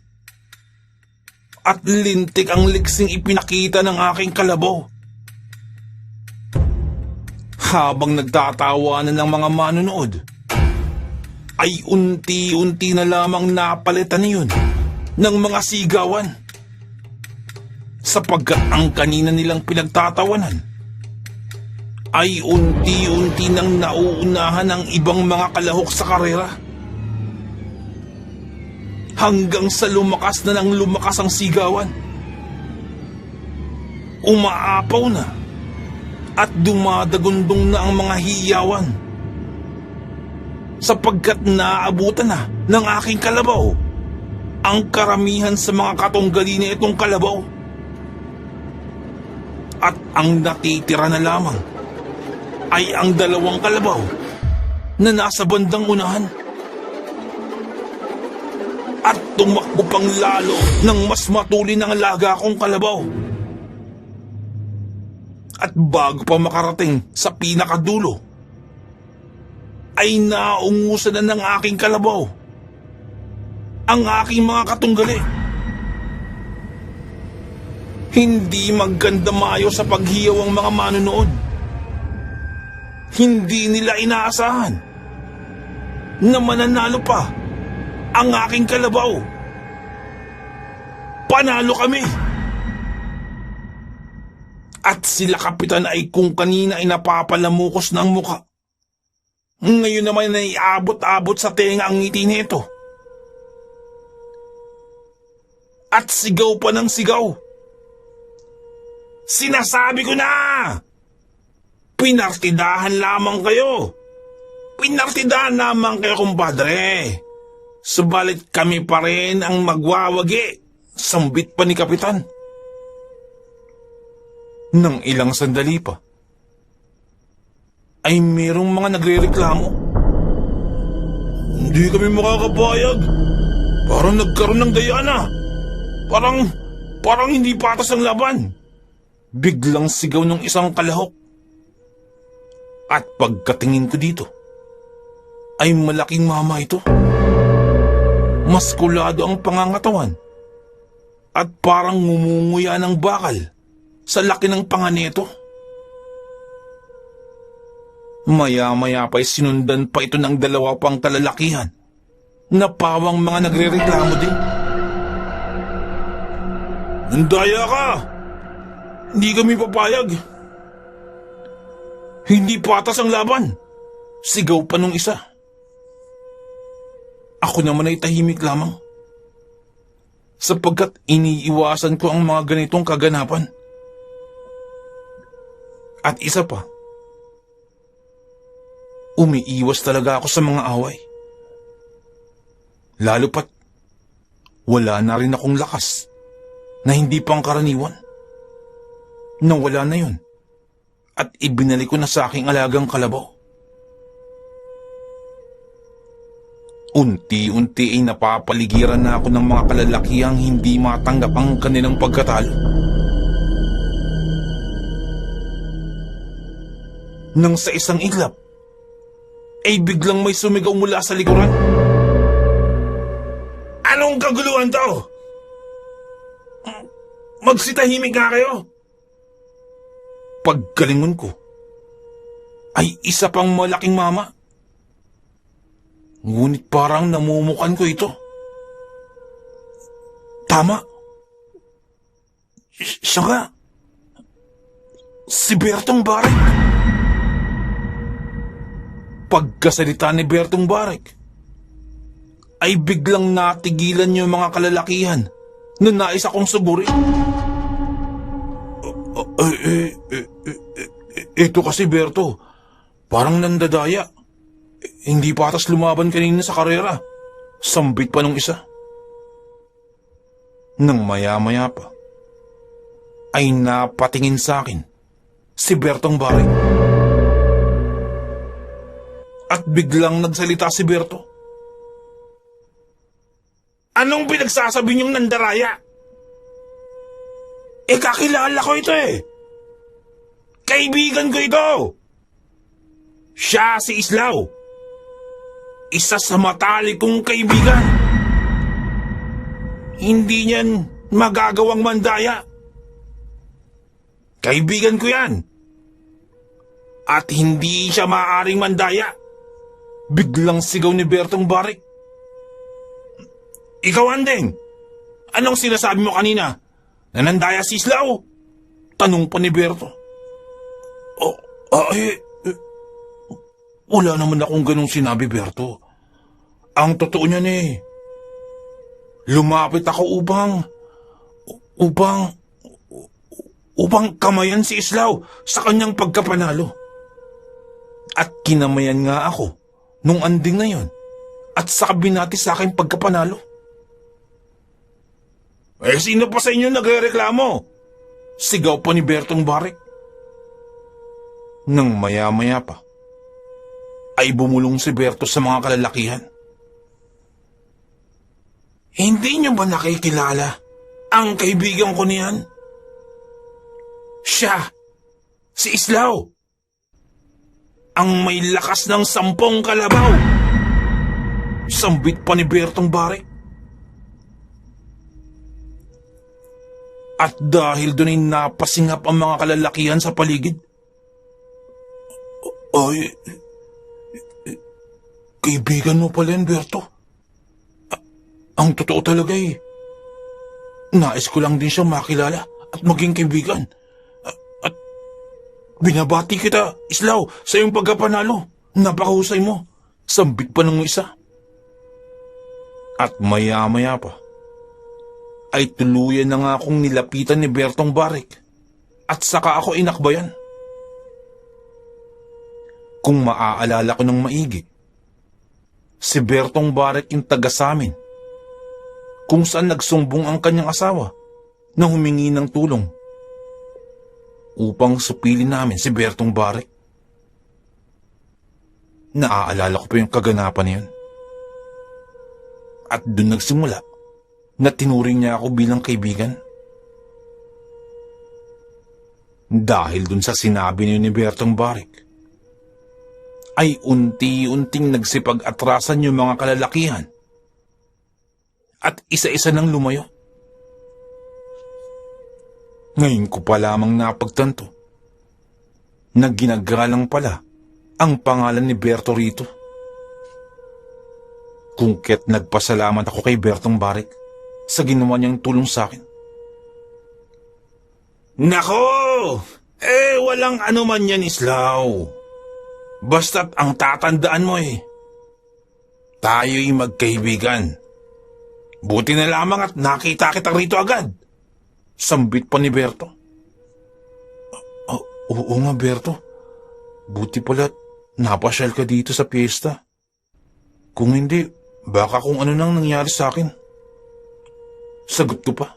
At lintik ang liksing ipinakita ng aking kalabaw. Habang nagtatawanan ng mga manonood, ay unti-unti na lamang napalitan niyon ng mga sigawan. Sapagkat ang kanina nilang pinagtatawanan ay unti-unti nang nauunahan ang ibang mga kalahok sa karera. Hanggang sa lumakas na ng lumakas ang sigawan. Umaapaw na at dumadagundong na ang mga hiyawan. Sapagkat naaabutan na ng aking kalabaw ang karamihan sa mga katunggali na itong kalabaw. At ang natitira na lamang ay ang dalawang kalabaw na nasa bandang unahan. At tumakbo pang lalo ng mas matulin ang alaga kong kalabaw. At bago pa makarating sa pinakadulo, ay naungusan na ng aking kalabaw ang aking mga katunggali. Hindi maganda mayo sa paghiyaw ang mga manonood. Hindi nila inaasahan na mananalo pa ang aking kalabaw. Panalo kami At sila kapitan ay kung kanina ay napapalamukos ng muka, ngayon naman ay abot-abot sa tenga ang ngiti nito. At sigaw pa ng sigaw. Sinasabi ko na! Pinartidahan lamang kayo. Pinartidahan lamang kayo, kumpadre. Subalit kami pa rin ang magwawagi. Sambit pa ni kapitan. Nang ilang sandali pa, ay merong mga nagrereklamo. Hindi kami makakapayag. Parang nagkaroon ng dayana. Parang hindi patas ang laban. Biglang sigaw ng isang kalahok. At pagkatingin ko dito, ay malaking mama ito. Maskulado ang pangangatawan. At parang ngumunguya ng bakal sa laki ng panga nito. Maya-maya pa'y sinundan pa ito ng dalawa pang kalalakihan na pawang mga nagrereklamo din. Nandaya ka! Hindi kami papayag. Hindi patas ang laban. Sigaw pa nung isa. Ako naman ay tahimik lamang, sapagkat iniiwasan ko ang mga ganitong kaganapan. At isa pa, umiiwas talaga ako sa mga away. Lalo pat wala na rin akong lakas na hindi pangkaraniwan. Nawala na yun at ibinalik ko na sa aking alagang kalabaw. Unti-unti ay napapaligiran na ako ng mga kalalakihang hindi matanggap ang kanilang pagkatalo. Nang sa isang iglap, ay biglang may sumigaw mula sa likuran. Anong kaguluhan to? Magsitahimik nga kayo. Pagkalingon ko, ay isa pang malaking mama. Ngunit parang namumukan ko ito. Tama. Siya nga. Si Bertong Barik. Pagkasalita ni Bertong Barik, ay biglang natigilan yung mga kalalakihan na nais akong sugurin. Ito kasi Berto, parang nandadaya. Hindi patas lumaban kanina sa karera. Sambit pa nung isa. Nang maya-maya pa, ay napatingin sa akin si Bertong Barik. At biglang nagsalita si Berto. Anong pinagsasabi niyong nandaraya? Kakilala ko ito eh. Kaibigan ko ito. Siya si Islaw. Isa sa matalik kong kaibigan. Hindi niyan magagawang mandaya. Kaibigan ko yan. At hindi siya maaaring mandaya. Biglang sigaw ni Bertong Barik. Ikaw, Andeng, anong sinasabi mo kanina? Nanandaya si Islaw? Tanong pa ni Berto. Wala naman akong ganong sinabi, Berto. Ang totoo niyan lumapit ako upang kamayan si Islaw sa kanyang pagkapanalo. At kinamayan nga ako nung anding na yon at sa kabinati sa aking pagkapanalo. Sino pa sa inyo nagrereklamo? Sigaw pa ni Bertong Barik. Nang maya-maya pa, ay bumulong si Berto sa mga kalalakihan. Hindi niyo ba nakikilala ang kaibigan ko niyan? Siya, si Islaw. Ang may lakas ng 10 kalabaw. Sambit pa ni Bertong Barik. At dahil doon ay napasingap ang mga kalalakihan sa paligid. Kaibigan mo pala yan, Berto. Ang totoo talaga nais ko lang din siya makilala at maging kaibigan. At Binabati kita, Islaw, sa iyong pagkapanalo. Napakahusay mo. Sambit pa ng isa. At maya-maya pa, ay tuluyan na nga akong nilapitan ni Bertong Barik at saka ako inakbayan. Kung maaalala ko ng maigi, si Bertong Barik yung taga sa amin, kung saan nagsumbong ang kanyang asawa na humingi ng tulong upang supilin namin si Bertong Barik. Naaalala ko pa yung kaganapan na yun. At doon nagsimula na tinuring niya ako bilang kaibigan. Dahil dun sa sinabi ni Bertong Barik, ay unti-unting nagsipag-atrasan yung mga kalalakihan at isa-isa nang lumayo. Ngayon ko pa lamang napagtanto na ginagalang pala ang pangalan ni Berto rito. Kung kaya't nagpasalamat ako kay Bertong Barik sa ginawa niyang tulong sa akin. Nako! Walang ano man yan, Islaw. Basta't ang tatandaan mo tayo'y magkaibigan. Buti na lamang at nakita kita rito agad. Sambit pa ni Berto. Oo nga, Berto. Buti pala napasyal ka dito sa piyesta. Kung hindi, baka kung ano nang nangyari sa akin. Sagot ko pa.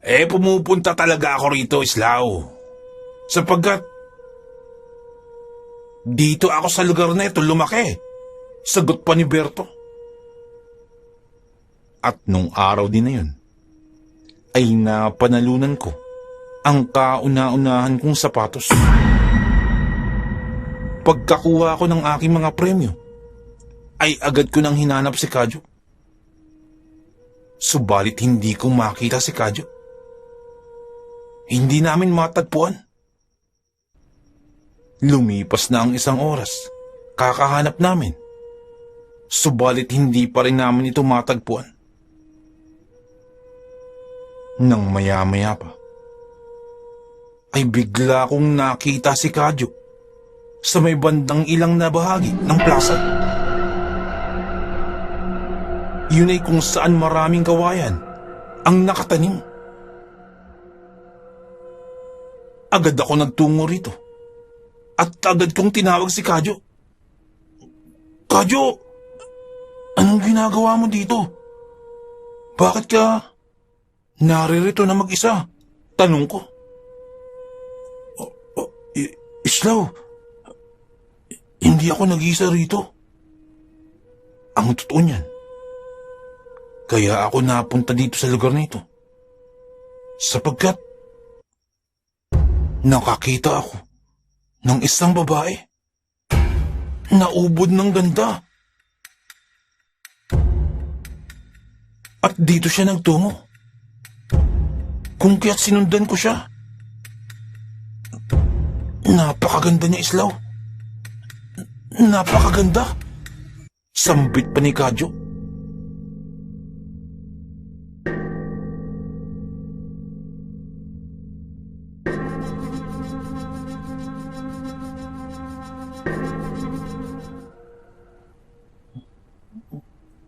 Pumupunta talaga ako rito, Islaw. Sapagkat dito ako sa lugar na ito lumaki. Sagot pa ni Berto. At nung araw din na yun, ay napanalunan ko ang kauna-unahan kong sapatos. Pagkakuha ko ng aking mga premyo, ay agad ko nang hinanap si Kadyo. Subalit hindi ko makita si Kadyo. Hindi namin matagpuan. Lumipas na ang isang oras, kakahanap namin. Subalit hindi pa rin namin ito matagpuan. Nang maya-maya pa, ay bigla kong nakita si Kadyo sa may bandang ilang na bahagi ng plaza. Yun ay kung saan maraming kawayan ang nakatanim. Agad ako nagtungo rito at agad kong tinawag si Kadyo. Kadyo, anong ginagawa mo dito? Bakit ka naririto na mag-isa? Tanong ko. Islaw, hindi ako nag-isa rito. Ang totoo niyan, kaya ako napunta dito sa lugar na ito sapagkat nakakita ako ng isang babae na ubod ng ganda. At dito siya nagtungo. Kung kaya't sinundan ko siya. Napakaganda niya, Islaw. Napakaganda. Sambit pa ni Kadyo.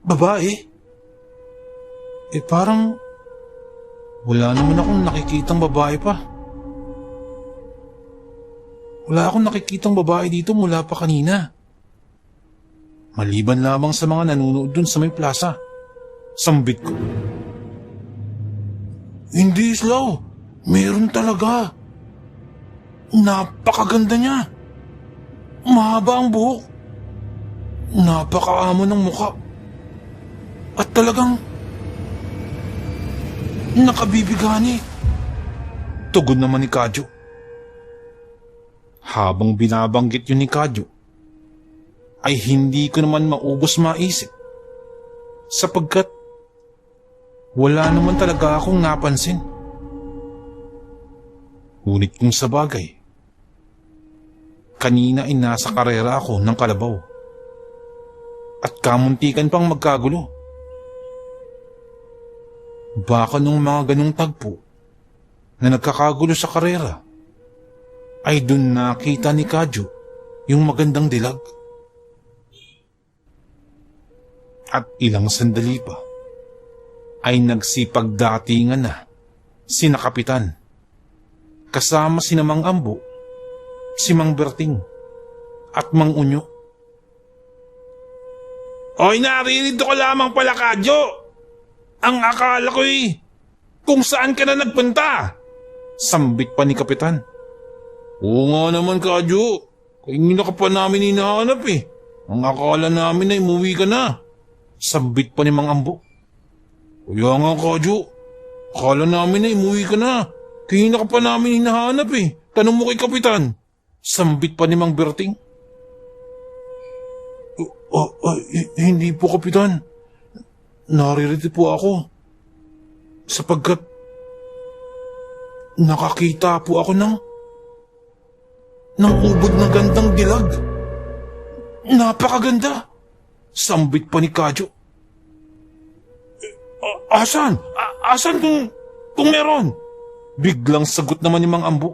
Babae? Parang wala naman akong nakikitang babae pa. Wala akong nakikitang babae dito mula pa kanina. Maliban lamang sa mga nanonood dun sa may plaza. Sambit ko. Hindi, Islaw. Meron talaga. Napakaganda niya. Mahaba ang buhok. Napakaamo ng mukha. At talagang nakabibigani. Tugon naman ni Kadyo. Habang binabanggit yun ni Kadyo, ay hindi ko naman maubos maisip sapagkat wala naman talaga akong napansin. Ngunit kung sa bagay, kanina ay nasa karera ako ng kalabaw at kamuntikan pang magkagulo. Baka nung mga ganong tagpo na nagkakagulo sa karera ay dun nakita ni Kadyo yung magandang dilag. At ilang sandali pa ay nagsipagdatingan na sina Kapitan kasama sina Mang Ambo, si Mang Berting at Mang Unyo. Oy, naririto ko lamang pala, Kadyo. Ang akala ko'y kung saan ka na nagpunta. Sambit pa ni Kapitan. Oo nga naman, Kadyo. Kanina ka pa namin hinahanap eh. Ang akala namin ay umuwi ka na. Sambit pa ni Mang Ambo. Kaya nga, Kadyo. Akala namin ay umuwi ka na. Kanina ka pa namin hinahanap eh. Tanong mo kay Kapitan. Sambit pa ni Mang Berting. Hindi po, Kapitan. Naririto po ako. Sapagkat nakakita po ako ng ubod na gandang dilag. Napakaganda. Sambit pa ni Kadyo. Asan? Asan kung meron? Biglang sagot naman ni Mang Ambo.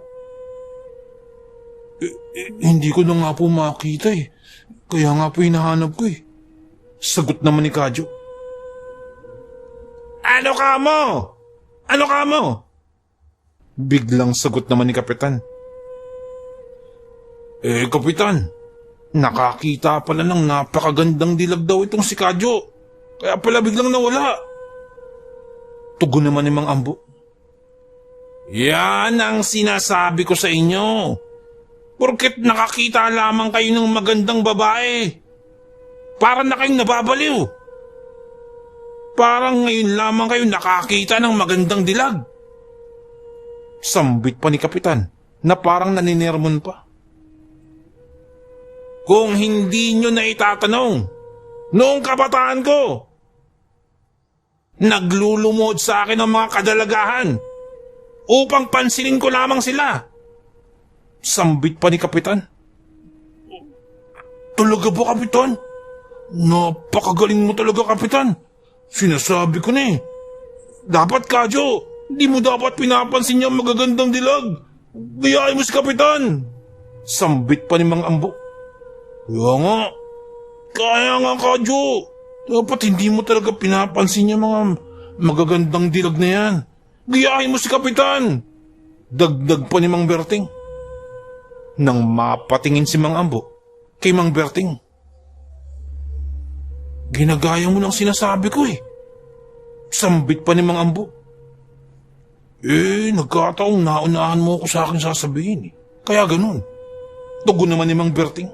Hindi ko na nga po makita eh. Kaya nga po hinahanap ko eh. Sagot naman ni Kadyo. Ano ka mo? Ano ka mo? Biglang sagot naman ni Kapitan. Kapitan, nakakita pala ng napakagandang dilag daw itong si Kadyo. Kaya pala biglang nawala. Tugon naman ni Mang Ambo. Yan ang sinasabi ko sa inyo. Porket nakakita lamang kayo ng magandang babae. Para na kayong nababaliw. Parang ngayon lamang kayo nakakita ng magandang dilag. Sambit pa ni Kapitan na parang naninermon pa. Kung hindi nyo na itatanong, noong kabataan ko, naglulumod sa akin ang mga kadalagahan upang pansinin ko lamang sila. Sambit pa ni Kapitan. Talaga ba, Kapitan? Napakagaling mo talaga, Kapitan. Sinasabi ko na eh. Dapat, Kadyo, di mo dapat pinapansin niyang magagandang dilag. Gayahin mo si Kapitan. Sambit pa ni Mang Ambo. Kaya nga, Kadyo. Dapat hindi mo talaga pinapansin niya mga magagandang dilag na yan. Gayahin mo si Kapitan. Dagdag pa ni Mang Berting. Nang mapatingin si Mang Ambo kay Mang Berting. Ginagaya mo ng sinasabi ko eh. Sambit pa ni Mang Ambo. Nagkataong naunahan mo ako sa akin sasabihin eh. Kaya ganun. Tugon naman ni Mang Berting.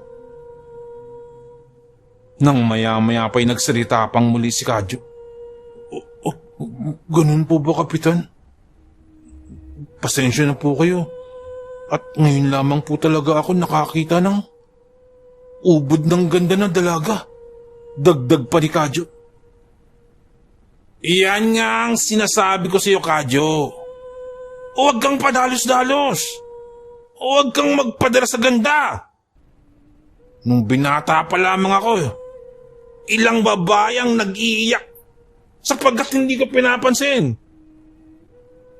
Nang maya-maya pa'y nagsalita pang muli si Kadyo. Ganun po ba, Kapitan? Pasensya na po kayo. At ngayon lamang po talaga ako nakakita ng ubod ng ganda na dalaga. Dagdag pa ni Kadyo. Iyan nga ang sinasabi ko sa iyo, Kadyo. Huwag kang padalos-dalos. Huwag kang magpadala sa ganda. Nung binata pa lamang ako, ilang babae ang nag-iiyak sapagkat hindi ko pinapansin.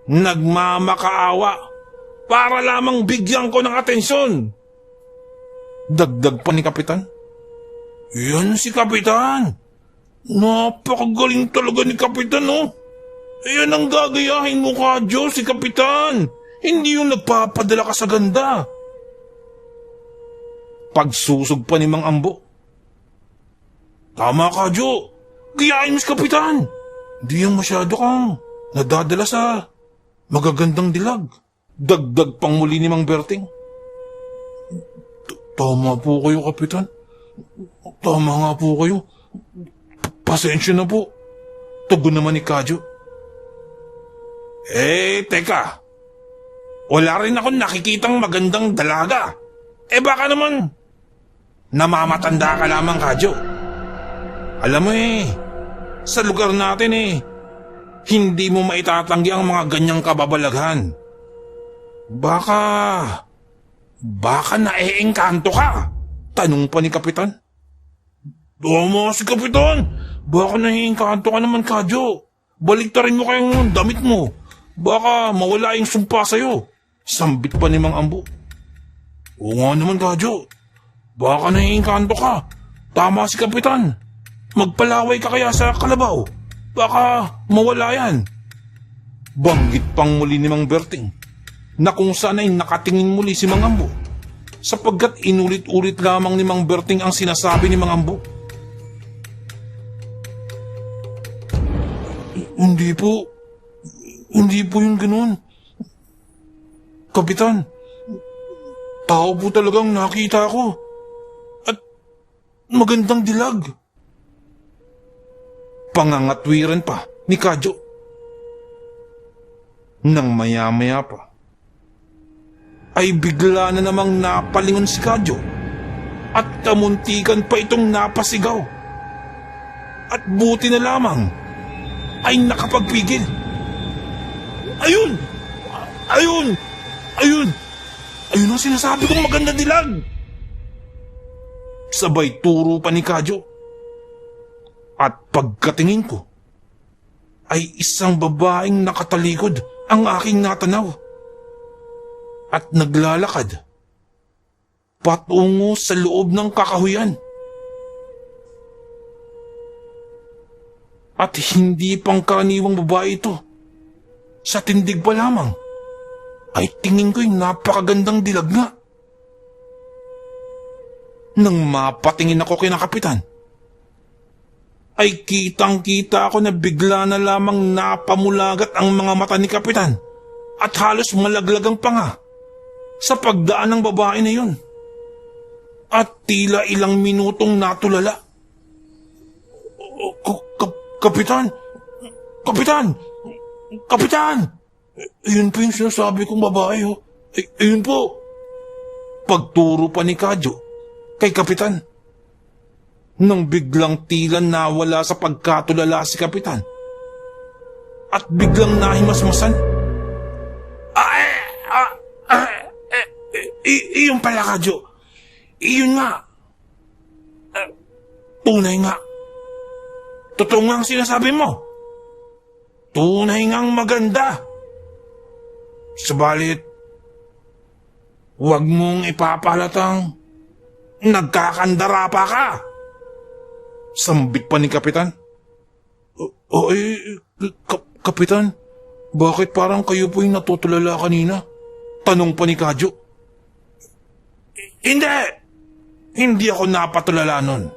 Nagmamakaawa para lamang bigyan ko ng atensyon. Dagdag pa ni Kapitan. Yan si Kapitan. Napakagaling talaga ni Kapitan, oh. Yan ang gagayahin mo, Kadyo, si Kapitan. Hindi yung nagpapadala ka sa ganda. Pagsusog pa ni Mang Ambo. Tama, Kadyo. Gayahin mo si Kapitan. Hindi yung masyado kang nadadala sa magagandang dilag. Dagdag pang muli ni Mang Berting. Tama po kayo, Kapitan. Tama nga po kayo. Pasensya na po. Tugon naman ni Kadyo. Teka. Wala rin ako nakikitang magandang dalaga. Baka naman namamatanda ka lamang, Kadyo. Alam mo sa lugar natin hindi mo maitatanggi ang mga ganyang kababalaghan. Baka naeengkanto ka? Tanong pa ni Kapitan. Tama si Kapitan. Baka naeengkanto ka naman, Kadyo. Baliktarin mo kayong damit mo. Baka mawala yung sumpa sa'yo. Sambit pa ni Mang Ambo. Oo nga naman, Kadyo. Baka naiingkanto ka. Tama si Kapitan. Magpalaway ka kaya sa kalabaw. Baka mawala yan. Banggit pang muli ni Mang Berting na kung saan ay nakatingin muli si Mang Ambo sapagkat inulit-ulit lamang ni Mang Berting ang sinasabi ni Mang Ambo. Hindi po yung ganun. Kapitan, tao po talagang nakita ko. At magandang dilag. Pangangatwiran pa ni Kadyo. Nang maya-maya pa, ay bigla na namang napalingon si Kadyo at kamuntikan pa itong napasigaw. At buti na lamang ay nakapagpigil. Ayun! Ayun! Ayun! Ayun ang sinasabi kong maganda dilag! Sabay turo pa ni Kadyo. At pagkatingin ko, ay isang babaeng nakatalikod ang aking natanaw. At naglalakad patungo sa loob ng kakahuyan. At hindi pangkaniwang babae ito. Sa tindig pa lamang, ay tingin ko'y napakagandang dilag nga. Nang mapatingin ako kay Kapitan, ay kitang-kita ako na bigla na lamang napamulagat ang mga mata ni Kapitan at halos malaglagang panga sa pagdaan ng babae na yun. At tila ilang minutong natulala. Kapitan! Kapitan! Kapitan! Ayun po yung sinasabi kong babae. Ayun po. Pagturo pa ni Kadyo kay Kapitan. Nang biglang tila nawala sa pagkatulala si Kapitan at biglang nahimasmasan. Iyon pala, Kadyo. Iyon nga. Tunay nga. Totoo nga ang sinasabi mo. Tunay ngang maganda. Subalit, huwag mong ipapalatang nagkakandara pa ka. Sambit pa ni Kapitan. Kapitan, bakit parang kayo po yung natutulala kanina? Tanong pa ni Kadyo. Hindi! Hindi ako napatulala nun.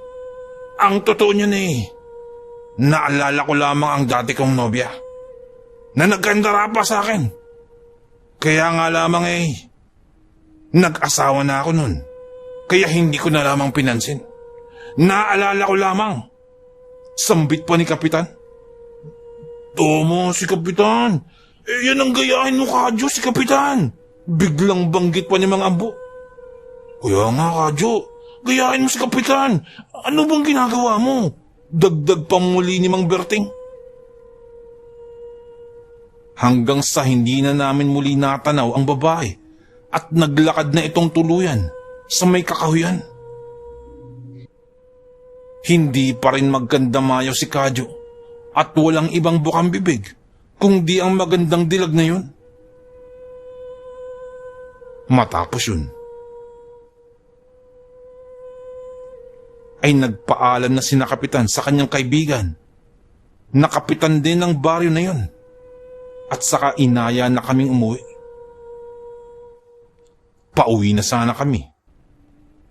Ang totoo niyan naalala ko lamang ang dati kong nobya na nagkandara pa sa akin. Kaya nga lamang nag-asawa na ako nun. Kaya hindi ko na lamang pinansin. Naalala ko lamang. Sambit pa ni Kapitan. Tomo, si Kapitan. Yan ang gayahin mo, Kadyo, si Kapitan. Biglang banggit pa ni Mang Ambo. Kaya nga, Kadyo, gayahin mo si Kapitan. Ano bang ginagawa mo? Dagdag pang muli ni Mang Berting. Hanggang sa hindi na namin muli natanaw ang babae at naglakad na itong tuluyan sa may kakahuyan. Hindi pa rin magkandamayaw si Kadyo at walang ibang bukang bibig kundi ang magandang dilag na yun. Matapos yun, ay nagpaalam na sina Kapitan sa kanyang kaibigan na kapitan din ng baryo na yun at saka inaya na kaming umuwi. Pauwi na sana kami,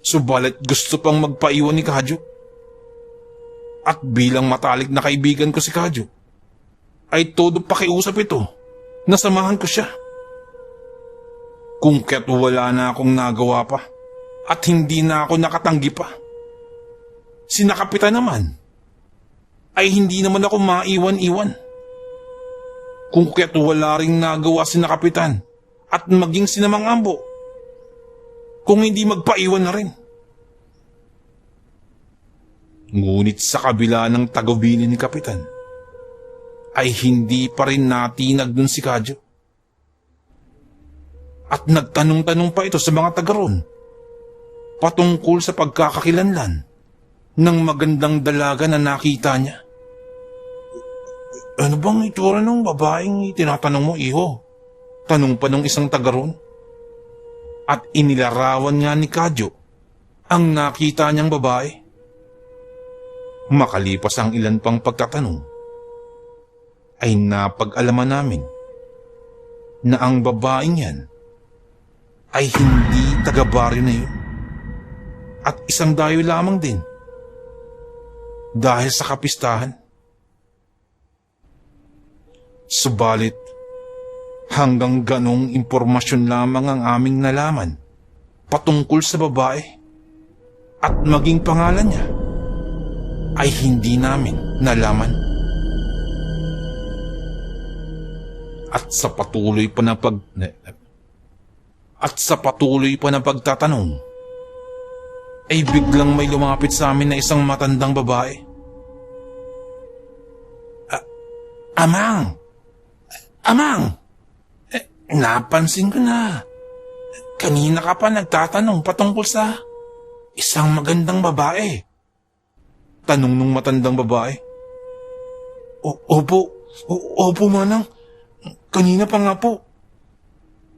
subalit gusto pang magpaiwan ni Kadyo. At bilang matalik na kaibigan ko si Kadyo, ay todo pakiusap ito na samahan ko siya. Kung kaya't wala na akong nagawa pa at hindi na ako nakatanggi pa. Sina Kapitan naman ay hindi naman ako maiwan-iwan. Kung kaya't wala ring nagawa sina Kapitan at maging sina Mang Ambo, kung hindi magpaiwan na rin. Ngunit sa kabila ng tagubilin ni Kapitan, ay hindi pa rin natinag dun si Kadyo. At nagtanong-tanong pa ito sa mga taga-ron patungkol sa pagkakakilanlan ng magandang dalaga na nakita niya. Ano bang itsura ng babaeng tinatanong mo, iho? Tanong pa ng isang taga-ron. At inilarawan nga ni Kadyo ang nakita niyang babae. Makalipas ang ilan pang pagtatanong, ay napag-alaman namin na ang babaeng yan ay hindi taga-baryo na yun at isang dayo lamang din dahil sa kapistahan. Subalit, hanggang ganong impormasyon lamang ang aming nalaman patungkol sa babae at maging pangalan niya ay hindi namin nalaman. At sa patuloy pa na pagtatanong, ay biglang may lumapit sa amin na isang matandang babae. Amang! Amang! Napansin ko na. Kanina ka pa nagtatanong patungkol sa isang magandang babae. Tanong nung matandang babae. Opo manang. Kanina pa nga po.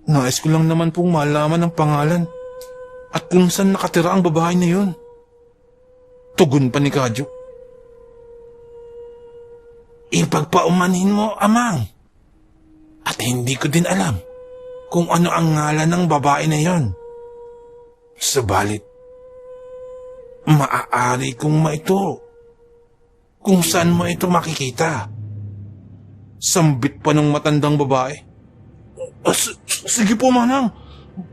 Nais ko lang naman pong malaman ang pangalan at kung saan nakatira ang babae na yun. Tugon pa ni Kadyo. Ipagpaumanhin mo, Amang. At hindi ko din alam kung ano ang ngalan ng babae na yon. Subalit, maaari kong maituro kung saan mo ito makikita. Sambit pa ng matandang babae. Sige po, manang.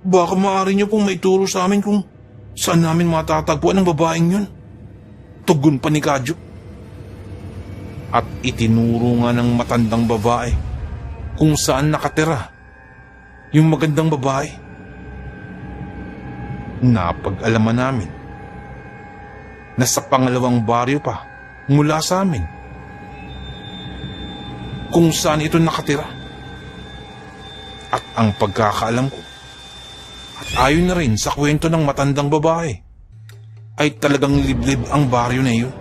Baka maaari niyo pong maituro sa amin kung saan namin matatagpuan ang babaeng yun. Tugon pa ni Kadyo. At itinuro nga ng matandang babae kung saan nakatira yung magandang babae. Napag-alaman namin na sa pangalawang baryo pa mula sa amin kung saan ito nakatira. At ang pagkakaalam ko, at ayon na rin sa kwento ng matandang babae, ay talagang liblib ang baryo na iyon.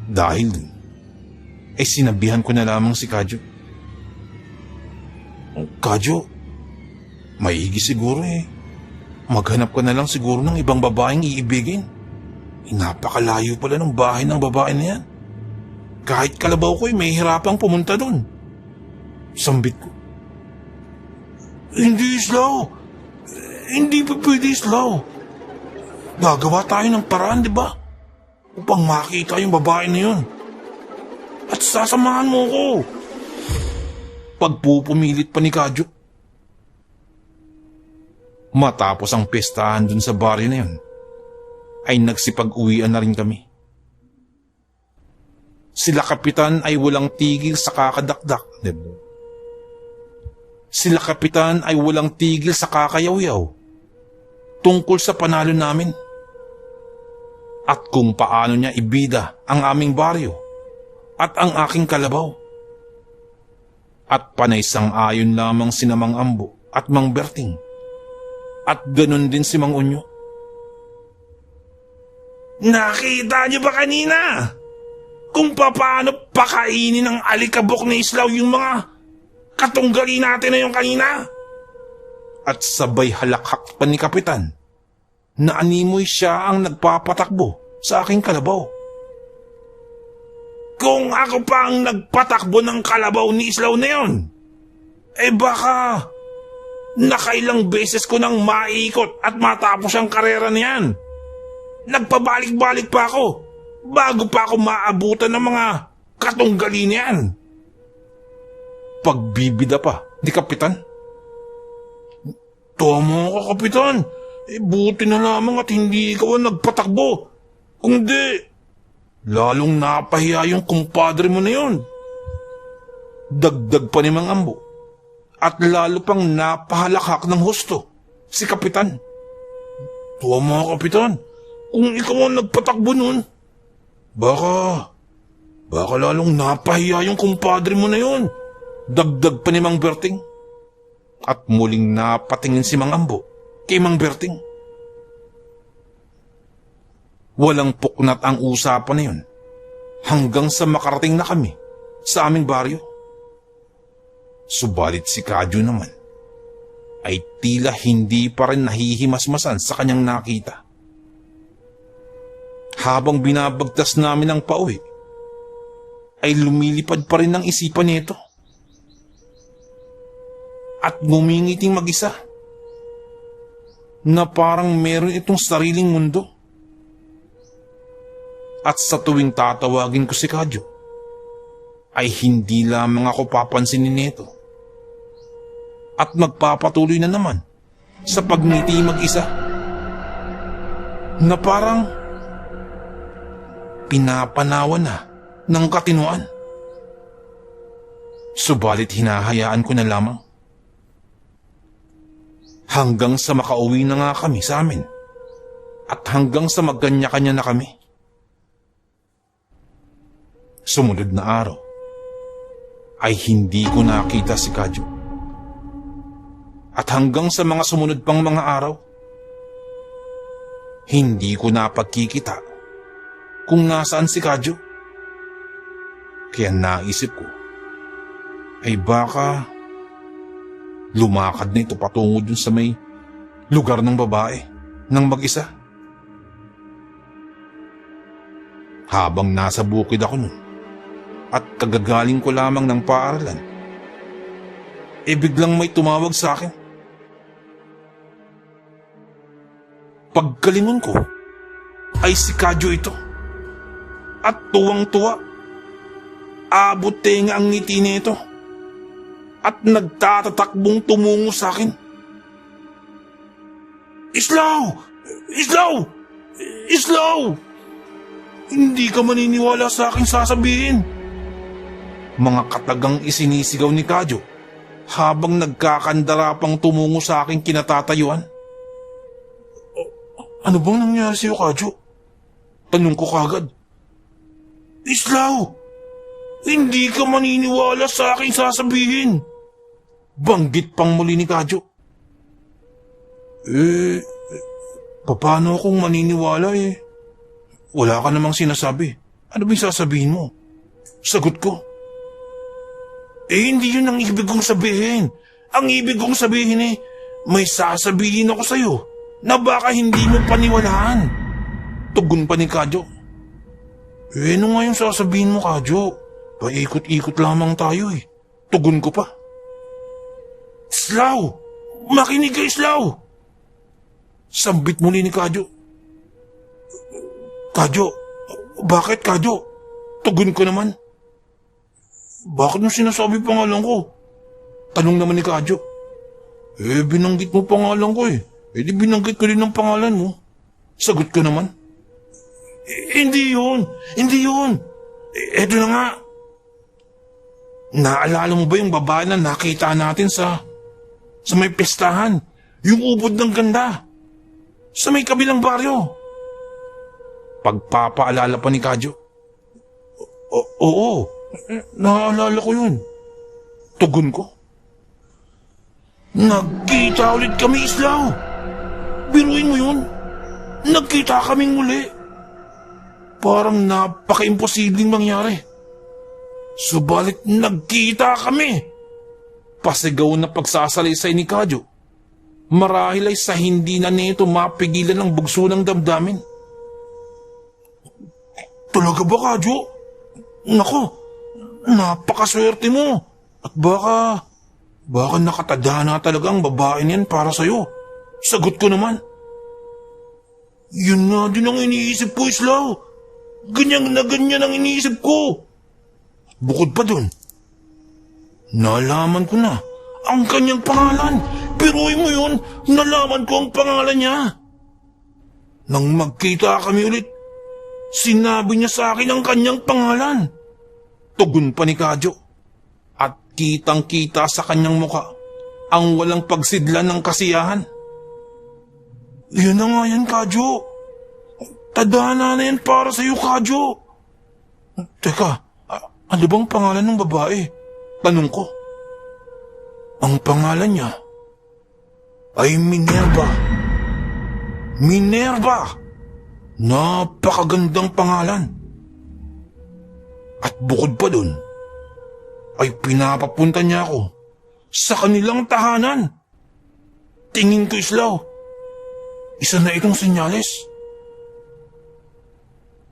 Dahil ay sinabihan ko na lamang si Kadyo. Kadyo, maigi siguro maghanap ka na lang siguro ng ibang babaeng iibigin. Napakalayo pala ng bahay ng babae na yan. Kahit kalabaw ko may hirapang pumunta doon. Sambit ko. Hindi Islaw. Hindi pa pwede Islaw. Gagawa tayo ng paraan, di ba? Upang makita yung babae na yun. At sasamahan mo ko. Pagpupumilit pa ni Kadyo. Matapos ang pestahan dun sa baryo na yun, ay nagsipag-uwian na rin kami. Sila kapitan ay walang tigil sa kakadakdak. Sila kapitan ay walang tigil sa kakayaw-yaw tungkol sa panalo namin at kung paano niya ibida ang aming baryo at ang aking kalabaw. At panay-sang-ayon lamang si Mang Ambo at Mang Berting. At ganun din si Mang Unyo. Nakita niyo ba kanina kung paano pakainin ng alikabok ni Islaw yung mga katunggali natin na yung kanina? At sabay halakhak pa ni Kapitan na animoy siya ang nagpapatakbo sa aking kalabaw. Kung ako pa ang nagpatakbo ng kalabaw ni Islaw na yun, baka nakailang beses ko nang maikot at matapos ang karera niyan. Nagpabalik-balik pa ako bago pa ako maabutan ng mga katunggali niyan. Pagbibida pa ni Kapitan. Tama ka, Kapitan. Buti na lamang at hindi ikaw ang nagpatakbo. Kung di, lalong napahiya yung kumpadre mo na yun. Dagdag pa ni Mang Ambo. At lalo pang napahalakhak ng husto si Kapitan. Tama, Kapitan. Kung ikaw ang nagpatakbo nun, baka lalong napahiya yung kumpadre mo na yun. Dagdag pa ni Mang Berting. At muling napatingin si Mang Ambo kay Mang Berting. Walang puknat ang usapan na yun hanggang sa makarating na kami sa aming baryo. Subalit si Kadyo naman ay tila hindi pa rin nahihimasmasan sa kanyang nakita. Habang binabagtas namin ang pauwi, ay lumilipad pa rin ang isipan nito. At ngumingiting mag-isa na parang meron itong sariling mundo. At sa tuwing tatawagin ko si Kadyo, ay hindi lamang ako papansinin nito. At magpapatuloy na naman sa pagngiti mag-isa na parang pinapanawan na ng katinuan. Subalit hinahayaan ko na lamang. Hanggang sa makauwi na nga kami sa amin at hanggang sa magkanya-kanya na kami. Sumunod na araw ay hindi ko nakita si Kadyo. At hanggang sa mga sumunod pang mga araw, hindi ko napagkikita kung nasaan si Kadyo. Kaya naisip ko, ay baka lumakad na ito patungo dun sa may lugar ng babae nang mag-isa. Habang nasa bukid ako nun at kagagaling ko lamang ng paaralan, biglang may tumawag sa akin. Pagkalingon ko ay si Kadyo ito at tuwang-tuwa. Abot tenga ang ngiti nito at nagtatatakbong tumungo sa akin. Islaw! Islaw! Islaw! Hindi ka maniniwala sa aking sasabihin. Mga katagang isinisigaw ni Kadyo habang nagkakandara pang tumungo sa aking kinatatayuan. Ano bang nangyari sa'yo, Kadyo? Tanong ko kagad. Islaw! Hindi ka maniniwala sa aking sasabihin. Banggit pang muli ni Kadyo. Paano akong maniniwala Wala ka namang sinasabi. Ano bang sasabihin mo? Sagot ko. Hindi yun ang ibig kong sabihin. Ang ibig kong sabihin may sasabihin ako sa'yo na baka hindi mo paniwalaan. Tugon pa ni Kadyo. Ano nga yung sasabihin mo, Kadyo? Paikot-ikot lamang tayo Tugon ko pa. Islaw! Makinig ka, Islaw! Sambit muli ni Kadyo. Kadyo, bakit Kadyo? Tugon ko naman. Bakit mo sinasabi pangalan ko? Tanong naman ni Kadyo. Binanggit mo pangalan ko di binanggit ko din ang pangalan mo. Sagot ko naman. Hindi yun. Eto na nga. Naalala mo ba yung babae na nakita natin sa may pestahan? Yung ubod ng ganda. Sa may kabilang baryo. Pagpapaalala pa ni Kadyo. Oo, naalala ko yun. Tugon ko. Nagkita ulit kami, Islaw. Biruin mo yun. Nagkita kaming muli. Parang napaka-imposibleng mangyari. Subalit nagkita kami. Pasigaw na pagsasalaysay ni Kadyo. Marahil ay sa hindi na nito mapigilan ang bugso ng damdamin. Talaga ba, Kadyo? Nako, napakaswerte mo. At baka nakatadhana talaga ang babae niyan para sa'yo. Sagot ko naman. Yun nga din ang iniisip ko, Islaw. Ganyan na ganyan ang iniisip ko. Bukod pa dun, nalaman ko na ang kanyang pangalan. Biruin mo yun, nalaman ko ang pangalan niya. Nang magkita kami ulit, sinabi niya sa akin ang kanyang pangalan. Tugon pa ni Kadyo. At kitang-kita sa kanyang muka ang walang pagsidlan ng kasiyahan. Yan na nga yan, Kadyo. Tadhana na yan para sa'yo, Kadyo. Teka, ano bang pangalan ng babae? Tanong ko. Ang pangalan niya ay Minerva. Minerva! Napakagandang pangalan. At bukod pa dun, ay pinapapunta niya ako sa kanilang tahanan. tingin ko, Islaw, isa na itong senyales.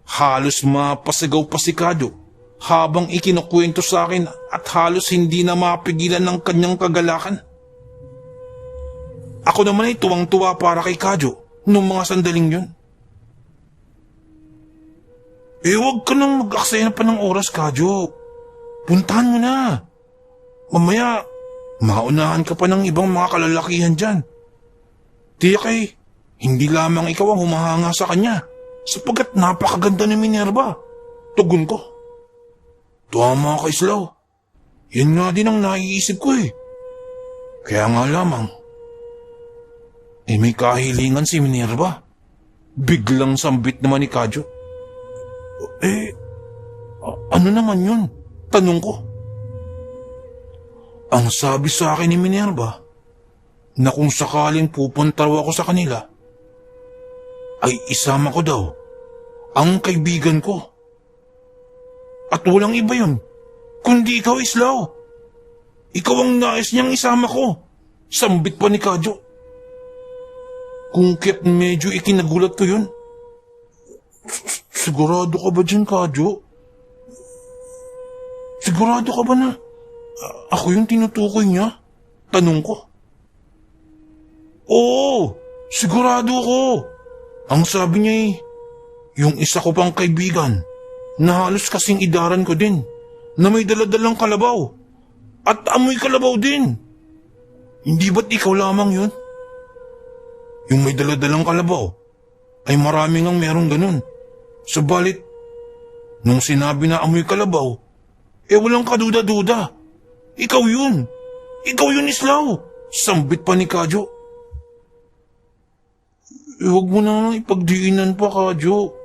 Halos mapasigaw pa si Kadyo habang ikinukwento sa akin at halos hindi na mapigilan ng kanyang kagalakan. Ako naman ay tuwang-tuwa para kay Kadyo noong mga sandaling yun. Huwag ka nang mag-aksaya pa ng oras, Kadyo. Puntahan mo na. Mamaya, maunahan ka pa ng ibang mga kalalakihan dyan. Tiyak hindi lamang ikaw ang humahanga sa kanya sapagkat napakaganda ni Minerva. Tugon ko. Tama ka, Islaw. Yan nga din ang naiisip ko Kaya nga lamang, may kahilingan si Minerva. Biglang sambit naman ni Kadyo. Ano naman yun? Tanong ko. Ang sabi sa akin ni Minerva na kung sakaling pupunta raw ako sa kanila, ay isama ko daw ang kaibigan ko. At walang iba yun, kundi ikaw, Islaw. Ikaw ang nais niyang isama ko. Sambit pa ni Kadyo. Kung kaya't medyo ikinagulat ko yun. Sigurado ka ba dyan, Kadyo? Sigurado ka ba na ako yung tinutukoy niya? Tanong ko. Oo, sigurado ako. Ang sabi niya yung isa ko pang kaibigan na halos kasing idaran ko din, na may daladalang kalabaw at amoy kalabaw din. Hindi ba't ikaw lamang yun? Yung may daladalang kalabaw ay maraming ang merong ganun. Subalit, nung sinabi na amoy kalabaw, walang kaduda-duda. Ikaw yun. Ikaw yun, Islaw. Sambit pa ni Kadyo. Huwag mo na ipagdiinan pa, Kadyo.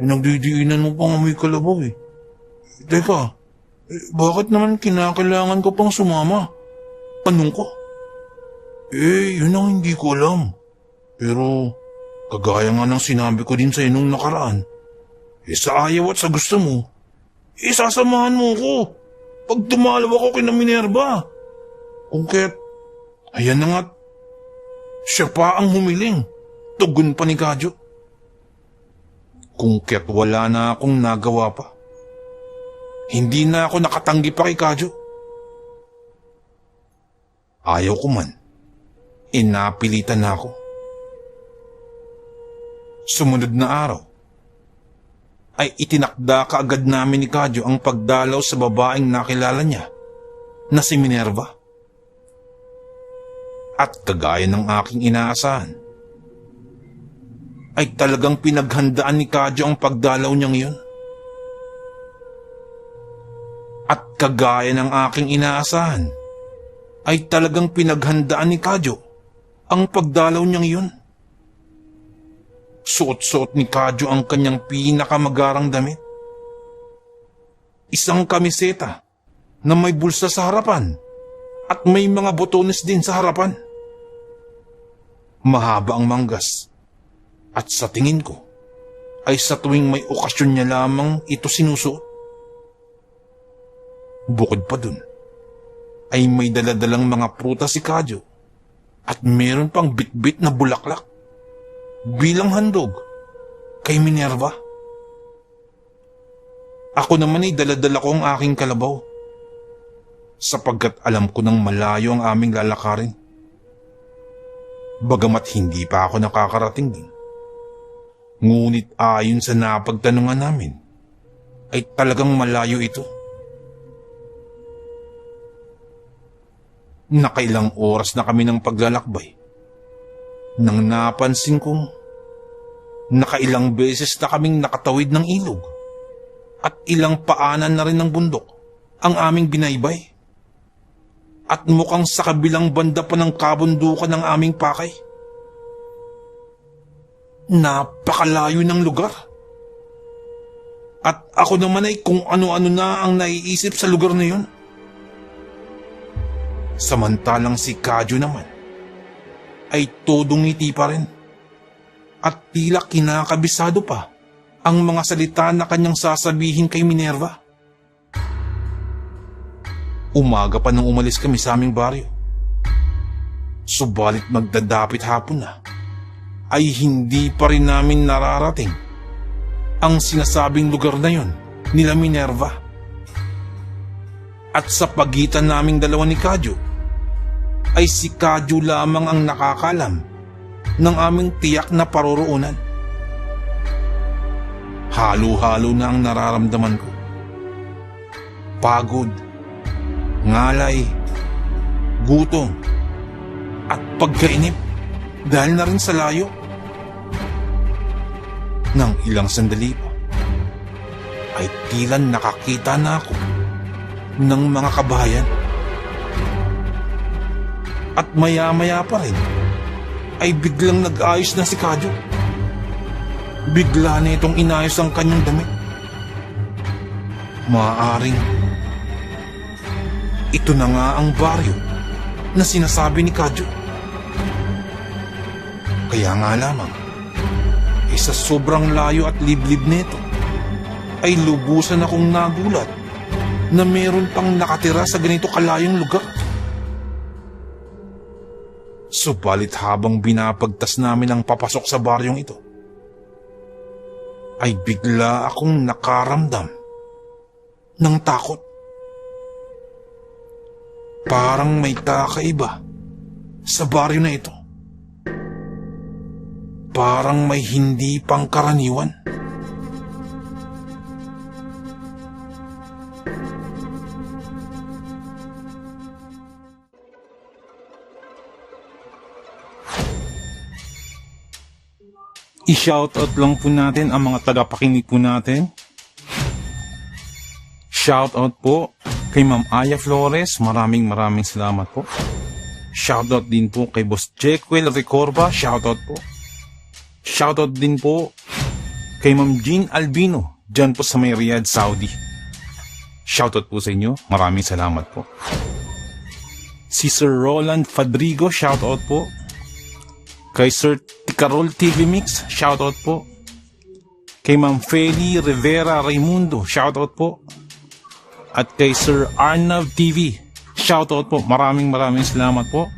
Nagdidiinan mo pang amoy kalabaw Teka, bakit naman kinakailangan ko pang sumama? Tanong ko. Yun ang hindi ko alam. Pero, kagaya nga ng sinabi ko din sa'yo nung nakaraan, sa ayaw at sa gusto mo, sasamahan mo ko pag dumalaw ako kina Minerva. Kung kaya't, ayan na nga't, siya pa ang humiling. Tugon pa ni Kadyo. Kung kaya't wala na akong nagawa pa. Hindi na ako nakatanggi pa kay Kadyo. Ayaw ko man, napilitan na ako. Sumunod na araw, ay itinakda kaagad namin ni Kadyo ang pagdalaw sa babaeng nakilala niya na si Minerva. At kagaya ng aking inaasahan, ay talagang pinaghandaan ni Kadyo ang pagdalaw niyang iyon. At kagaya ng aking inaasahan, ay talagang pinaghandaan ni Kadyo ang pagdalaw niyang iyon. Suot-suot ni Kadyo ang kanyang pinakamagarang damit. Isang kamiseta na may bulsa sa harapan at may mga botones din sa harapan. Mahaba ang manggas at sa tingin ko ay sa tuwing may okasyon niya lamang ito sinusuot. Bukod pa dun ay may daladalang mga prutas si Kadyo at meron pang bitbit na bulaklak bilang handog kay Minerva. Ako naman ay daladala ko ang aking kalabaw sapagkat alam ko nang malayo ang aming lalakarin. Bagamat hindi pa ako nakakarating din. Ngunit ayon sa napagtanungan namin ay talagang malayo ito. Nakailang oras na kami ng paglalakbay nang napansin kong nakailang beses na kaming nakatawid ng ilog at ilang paanan na rin ng bundok ang aming binaybay. At mukhang sa kabilang banda pa ng kabundukan ng aming pakay. Napakalayo ng lugar. At ako naman ay kung ano-ano na ang naiisip sa lugar na yun. Samantalang si Kadyo naman ay todong ngiti pa rin at tila kinakabisado pa ang mga salita na kanyang sasabihin kay Minerva. Umaga pa nang umalis kami sa aming baryo. Subalit magdadapit hapon na, ay hindi pa rin namin nararating ang sinasabing lugar na yon nila Minerva. At sa pagitan naming dalawa ni Kadyo, ay si Kadyo lamang ang nakakalam ng aming tiyak na paroroonan. Halo-halo na ang nararamdaman ko. Pagod, ngalay, gutom, at pagkainip dahil na rin sa layo. Nang ilang sandali pa, ay tila nakakita na ako ng mga kabayan. At maya-maya pa rin, ay biglang nag-ayos na si Kadyo. Bigla na itong inayos ang kanyang damit. Maaaring ito na nga ang baryo na sinasabi ni Kadyo. Kaya nga lamang, sa sobrang layo at liblib nito, ay lubusan akong nagulat na meron pang nakatira sa ganito kalayong lugar. Subalit habang binapagtas namin ang papasok sa baryong ito, ay bigla akong nakaramdam ng takot. Parang may kakaiba sa baryo na ito. Parang may hindi pangkaraniwan. I-shoutout lang po natin ang mga tagapakinig po natin. Shoutout po kay Ma'am Aya Flores, maraming salamat po. Shoutout din po kay Boss Jekyll Recorba, shoutout po. Shoutout din po kay Ma'am Jean Albino, dyan po sa may Riyadh, Saudi. Shoutout po sa inyo, maraming salamat po. Si Sir Roland Fadrigo, shoutout po. Kay Sir Ticarol TV Mix, shoutout po. Kay Ma'am Feli Rivera Raimundo, shoutout po. At kay Sir Arnav TV, shoutout po, maraming salamat po.